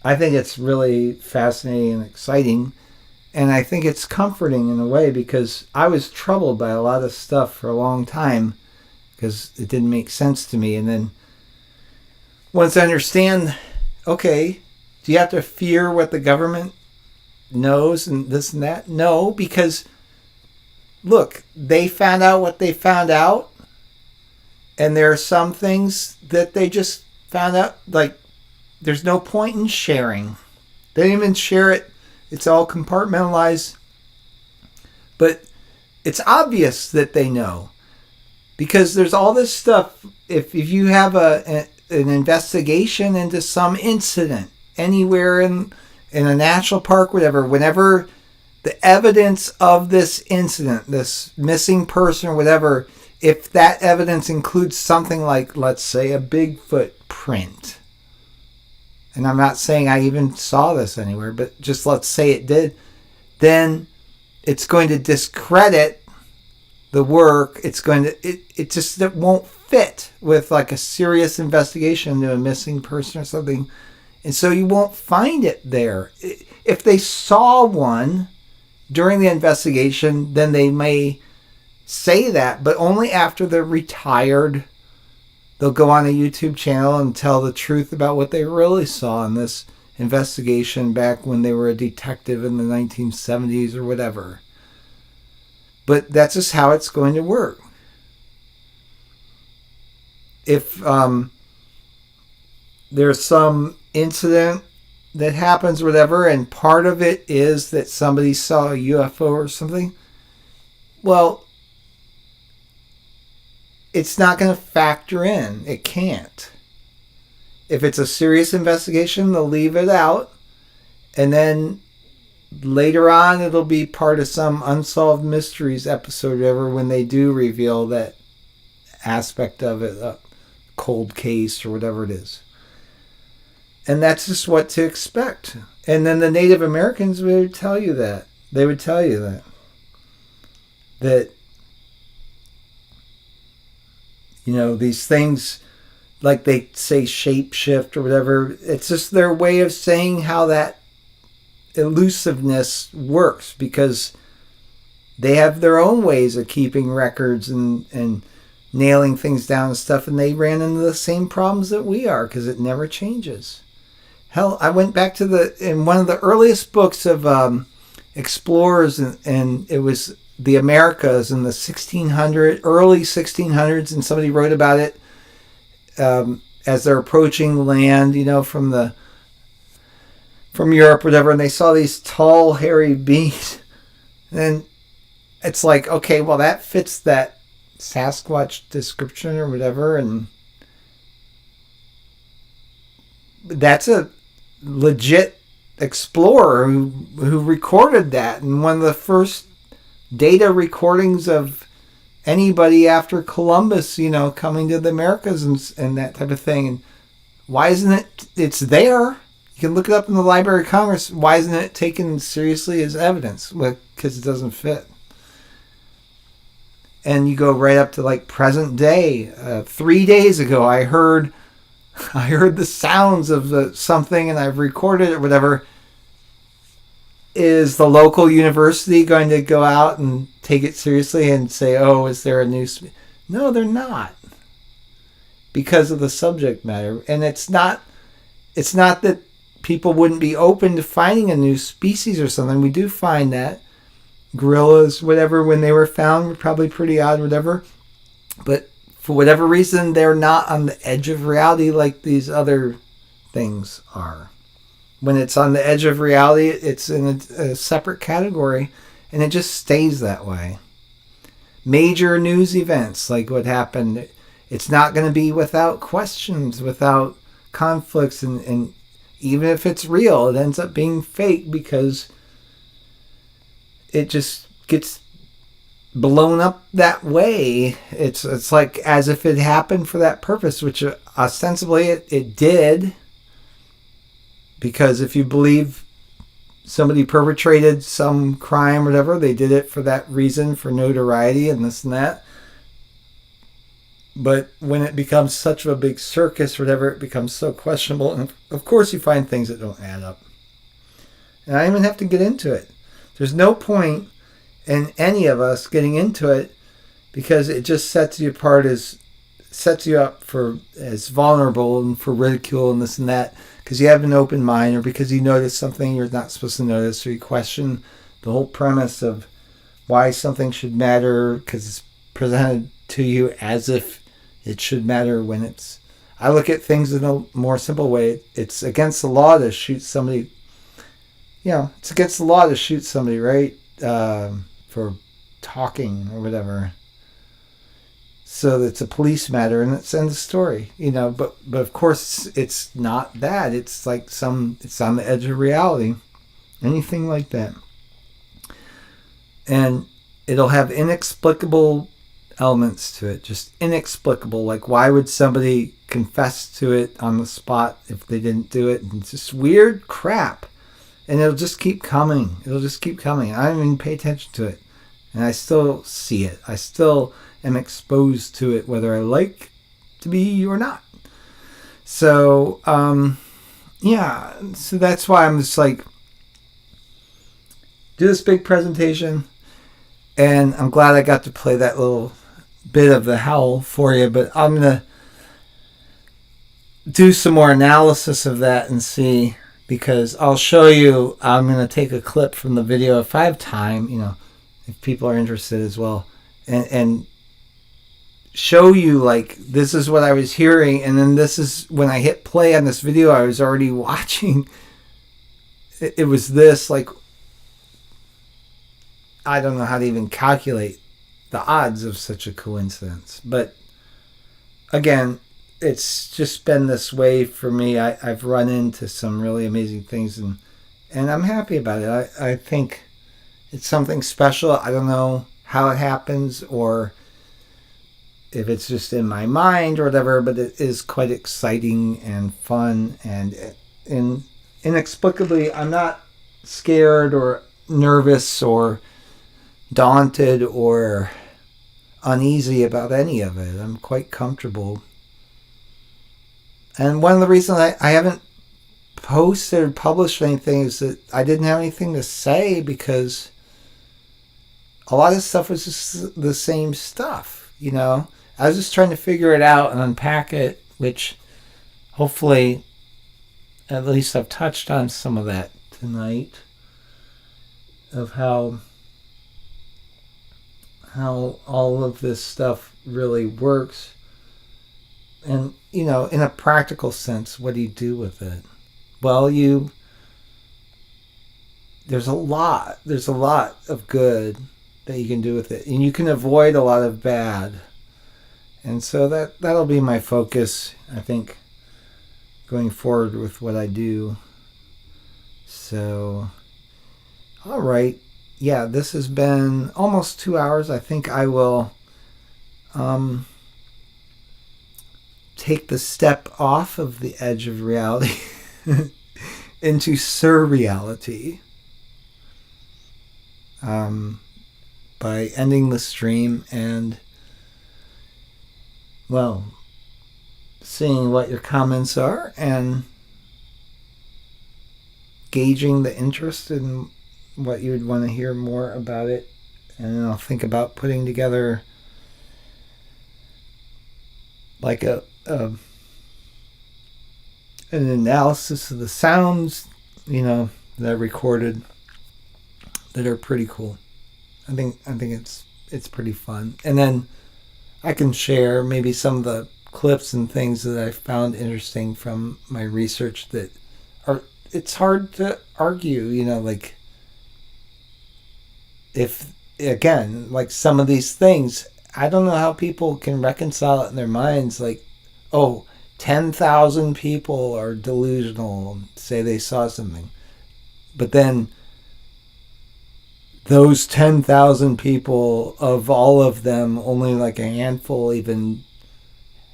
I think it's really fascinating and exciting, and I think it's comforting in a way, because I was troubled by a lot of stuff for a long time because it didn't make sense to me. And then once I understand, okay, do you have to fear what the government knows and this and that? No, because look, they found out what they found out, and there are some things that they just found out, like, there's no point in sharing. They didn't even share it. It's all compartmentalized. But it's obvious that they know, because there's all this stuff. If you have an investigation into some incident anywhere in a national park, whatever, whenever the evidence of this incident, this missing person or whatever, if that evidence includes something like, let's say, a Bigfoot print, and I'm not saying I even saw this anywhere, but just let's say it did, then it's going to discredit the work. It's going to, it won't fit with like a serious investigation into a missing person or something. And so you won't find it there. If they saw one during the investigation, then they may say that, but only after they're retired. They'll go on a YouTube channel and tell the truth about what they really saw in this investigation back when they were a detective in the 1970s or whatever. But that's just how it's going to work. If there's some incident that happens or whatever, and part of it is that somebody saw a UFO or something, well, it's not going to factor in. It can't. If it's a serious investigation, they'll leave it out. And then later on, it'll be part of some Unsolved Mysteries episode or whatever, when they do reveal that aspect of it, a cold case or whatever it is. And that's just what to expect. And then the Native Americans would tell you that. They would tell you that. That, you know, these things, like they say shapeshift or whatever, it's just their way of saying how that elusiveness works, because they have their own ways of keeping records and nailing things down and stuff, and they ran into the same problems that we are, because it never changes. Hell, I went back to in one of the earliest books of explorers, and it was the Americas in the early 1600s, and somebody wrote about it as they're approaching land, you know, from Europe or whatever, and they saw these tall, hairy beings. And it's like, okay, well, that fits that Sasquatch description or whatever, and that's a legit explorer who recorded that, and one of the first data recordings of anybody after Columbus, you know, coming to the Americas and that type of thing. And why isn't it? It's there. You can look it up in the Library of Congress. Why isn't it taken seriously as evidence? Well, because it doesn't fit. And you go right up to like present day. 3 days ago, I heard the sounds of something, and I've recorded it, whatever. Is the local university going to go out and take it seriously and say, "Oh, is there a new?" No, they're not, because of the subject matter. And it's not that people wouldn't be open to finding a new species or something. We do find that gorillas, whatever, when they were found, were probably pretty odd, whatever. But for whatever reason, they're not on the edge of reality like these other things are. When it's on the edge of reality, it's in a separate category, and it just stays that way. Major news events like what happened, it's not going to be without questions, without conflicts, and even if it's real, it ends up being fake because it just gets blown up that way. It's like as if it happened for that purpose, which ostensibly it did. Because if you believe somebody perpetrated some crime or whatever, they did it for that reason, for notoriety and this and that. But when it becomes such a big circus or whatever, it becomes so questionable. And of course you find things that don't add up. And I don't even have to get into it. There's no point in any of us getting into it because it just sets you up for as vulnerable and for ridicule and this and that. Because you have an open mind, or because you notice something you're not supposed to notice, or you question the whole premise of why something should matter, because it's presented to you as if it should matter when it's... I look at things in a more simple way. It's against the law to shoot somebody. It's against the law to shoot somebody, right? For talking or whatever. So it's a police matter, and it's end of story, But of course, it's not that. It's like it's on the edge of reality, anything like that, and it'll have inexplicable elements to it, just inexplicable. Like, why would somebody confess to it on the spot if they didn't do it? And it's just weird crap, and it'll just keep coming. I don't even pay attention to it, and I still see it. I still am exposed to it, whether I like to be or not. So, so that's why I'm just like, do this big presentation, and I'm glad I got to play that little bit of the howl for you, but I'm going to do some more analysis of that and see, because I'll show you, I'm going to take a clip from the video if I have time, if people are interested as well, and show you, like, this is what I was hearing, and then this is when I hit play on this video I was already watching. It was this, like, I don't know how to even calculate the odds of such a coincidence. But again, it's just been this way for me. I've run into some really amazing things, and I'm happy about it. I think it's something special. I don't know how it happens, or if it's just in my mind or whatever, but it is quite exciting and fun, and inexplicably, I'm not scared or nervous or daunted or uneasy about any of it. I'm quite comfortable. And one of the reasons I haven't posted or published anything is that I didn't have anything to say, because a lot of stuff was just the same stuff, I was just trying to figure it out and unpack it, which hopefully at least I've touched on some of that tonight, of how all of this stuff really works. And, in a practical sense, what do you do with it? Well, there's a lot of good that you can do with it, and you can avoid a lot of bad. And so that'll be my focus, I think, going forward with what I do. So, all right. Yeah, this has been almost 2 hours. I think I will take the step off of the edge of reality into surreality by ending the stream and, well, seeing what your comments are and gauging the interest in what you would want to hear more about it. And then I'll think about putting together like an analysis of the sounds, that I recorded that are pretty cool. I think it's pretty fun. And then I can share maybe some of the clips and things that I found interesting from my research that are, it's hard to argue, like if, again, like some of these things, I don't know how people can reconcile it in their minds, like, 10,000 people are delusional, say they saw something. But then those 10,000 people, of all of them, only like a handful even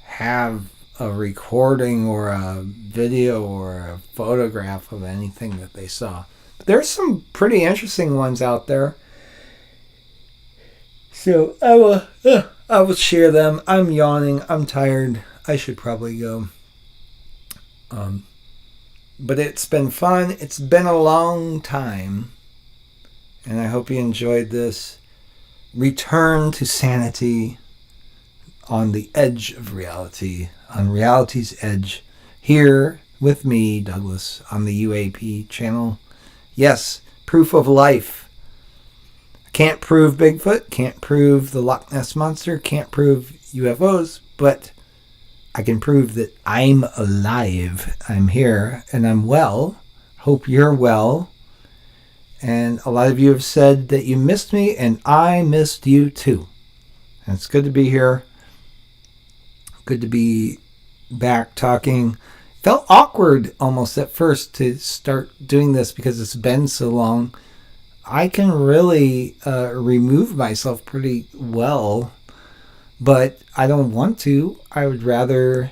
have a recording or a video or a photograph of anything that they saw. But there's some pretty interesting ones out there. So I will share them. I'm yawning. I'm tired. I should probably go. But it's been fun. It's been a long time. And I hope you enjoyed this return to sanity on the edge of reality, on reality's edge, here with me, Douglas, on the UAP channel. Yes, proof of life. Can't prove Bigfoot, can't prove the Loch Ness Monster, can't prove UFOs, but I can prove that I'm alive. I'm here and I'm well. Hope you're well. And a lot of you have said that you missed me, and I missed you too. And it's good to be here. Good to be back talking. Felt awkward almost at first to start doing this because it's been so long. I can really remove myself pretty well, but I don't want to. I would rather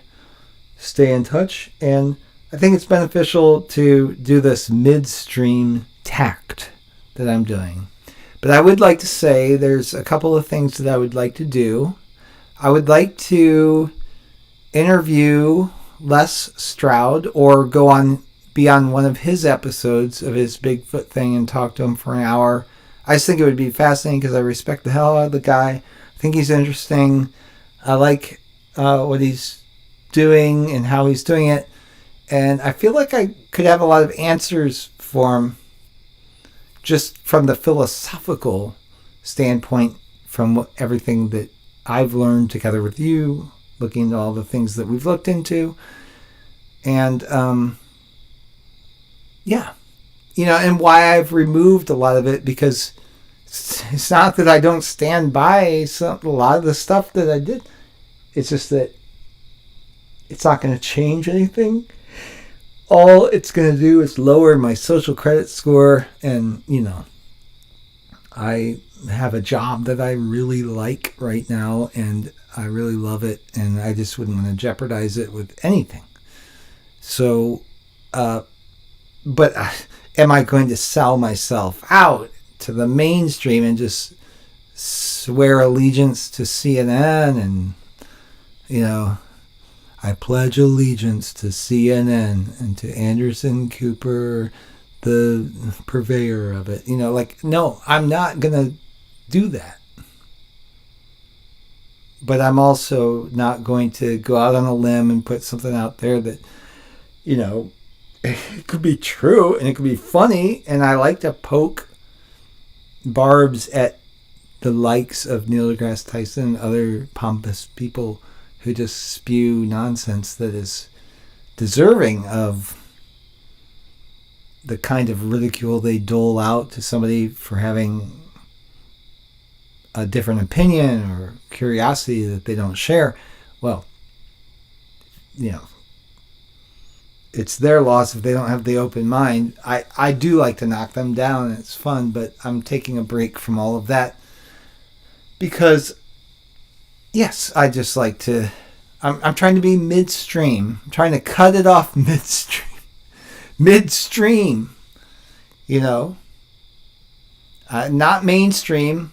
stay in touch, and I think it's beneficial to do this midstream tact that I'm doing. But I would like to say there's a couple of things that I would like to do. I would like to interview Les Stroud or be on one of his episodes of his Bigfoot thing and talk to him for an hour. I just think it would be fascinating because I respect the hell out of the guy. I think he's interesting. I like what he's doing and how he's doing it. And I feel like I could have a lot of answers for him just from the philosophical standpoint, from everything that I've learned together with you, looking at all the things that we've looked into. And and why I've removed a lot of it, because it's not that I don't stand by a lot of the stuff that I did. It's just that it's not going to change anything. All it's going to do is lower my social credit score, and I have a job that I really like right now, and I really love it, and I just wouldn't want to jeopardize it with anything. So, but am I going to sell myself out to the mainstream and just swear allegiance to CNN and, I pledge allegiance to CNN and to Anderson Cooper, the purveyor of it. No, I'm not going to do that. But I'm also not going to go out on a limb and put something out there that, it could be true and it could be funny. And I like to poke barbs at the likes of Neil deGrasse Tyson and other pompous people who just spew nonsense that is deserving of the kind of ridicule they dole out to somebody for having a different opinion or curiosity that they don't share. Well, it's their loss if they don't have the open mind. I do like to knock them down, and it's fun, but I'm taking a break from all of that because, yes, I just like to... I'm trying to be midstream. I'm trying to cut it off midstream. midstream, you know. Not mainstream,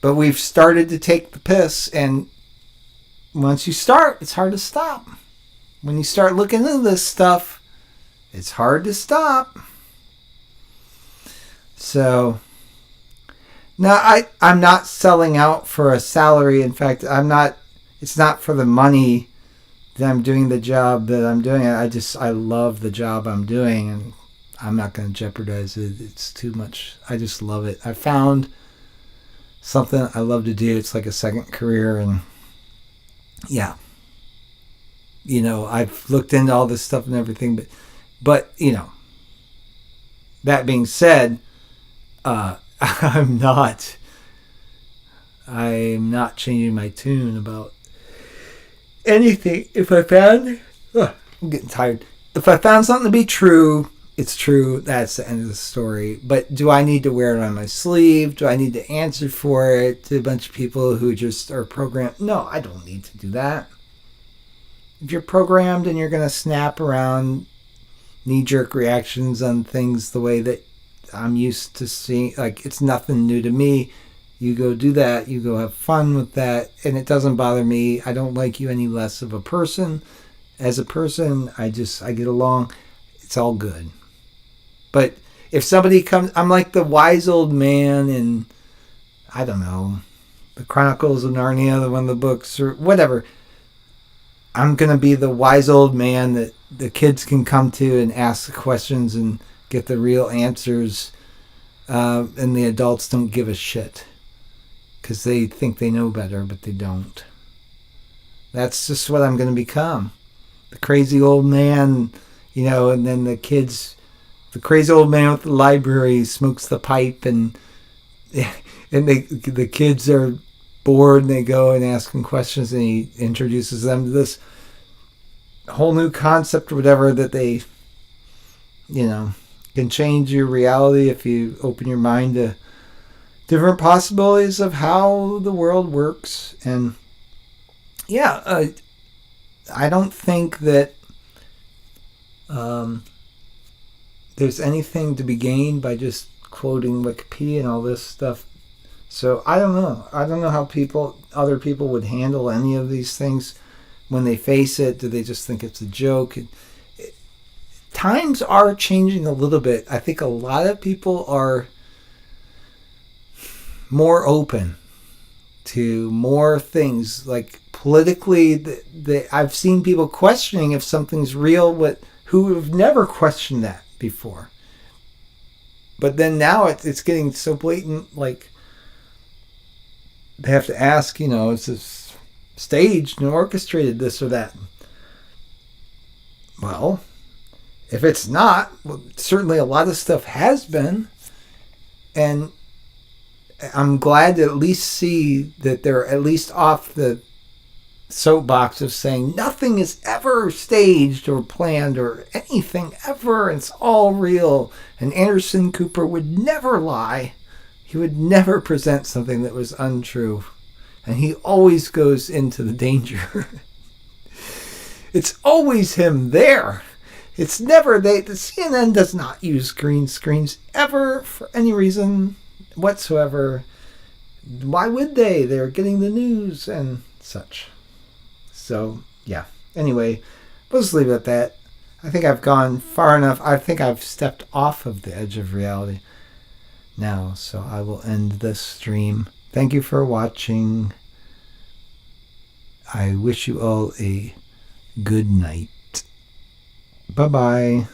but we've started to take the piss, and once you start, it's hard to stop. When you start looking into this stuff, it's hard to stop. So, no, I'm not selling out for a salary. In fact, it's not for the money that I'm doing the job that I'm doing. I love the job I'm doing, and I'm not going to jeopardize it. It's too much. I just love it. I found something I love to do. It's like a second career, and yeah. You know, I've looked into all this stuff and everything, but you know, that being said, I'm not changing my tune about anything. If I found, I'm getting tired. If I found something to be true, it's true. That's the end of the story. But do I need to wear it on my sleeve? Do I need to answer for it to a bunch of people who just are programmed? No, I don't need to do that. If you're programmed and you're going to snap around knee-jerk reactions on things the way that I'm used to seeing, like, it's nothing new to me. You go do that. You go have fun with that. And it doesn't bother me. I don't like you any less of a person. As a person, I get along. It's all good. But if somebody comes, I'm like the wise old man in, I don't know, the Chronicles of Narnia, one of the books, or whatever. I'm going to be the wise old man that the kids can come to and ask the questions and get the real answers. And the adults don't give a shit because they think they know better, but they don't. That's just what I'm going to become. The crazy old man, you know, and then the kids, the crazy old man with the library smokes the pipe, and the kids are bored and they go and ask him questions, and he introduces them to this whole new concept or whatever that they, you know, can change your reality if you open your mind to different possibilities of how the world works. And yeah, I don't think that there's anything to be gained by just quoting Wikipedia and all this stuff. So I don't know. I don't know how other people would handle any of these things when they face it. Do they just think it's a joke? Times are changing a little bit. I think a lot of people are more open to more things. Like politically, I've seen people questioning if something's real who have never questioned that before. But then now it's getting so blatant, like they have to ask, you know, is this staged and orchestrated, this or that? Well, if it's not, well, certainly a lot of stuff has been. And I'm glad to at least see that they're at least off the soapbox of saying nothing is ever staged or planned or anything ever. It's all real. And Anderson Cooper would never lie. He would never present something that was untrue. And he always goes into the danger. It's always him there. It's never the CNN does not use green screens ever for any reason whatsoever. Why would they? They're getting the news and such. So, yeah. Anyway, we'll just leave it at that. I think I've gone far enough. I think I've stepped off of the edge of reality now. So I will end this stream. Thank you for watching. I wish you all a good night. Bye-bye.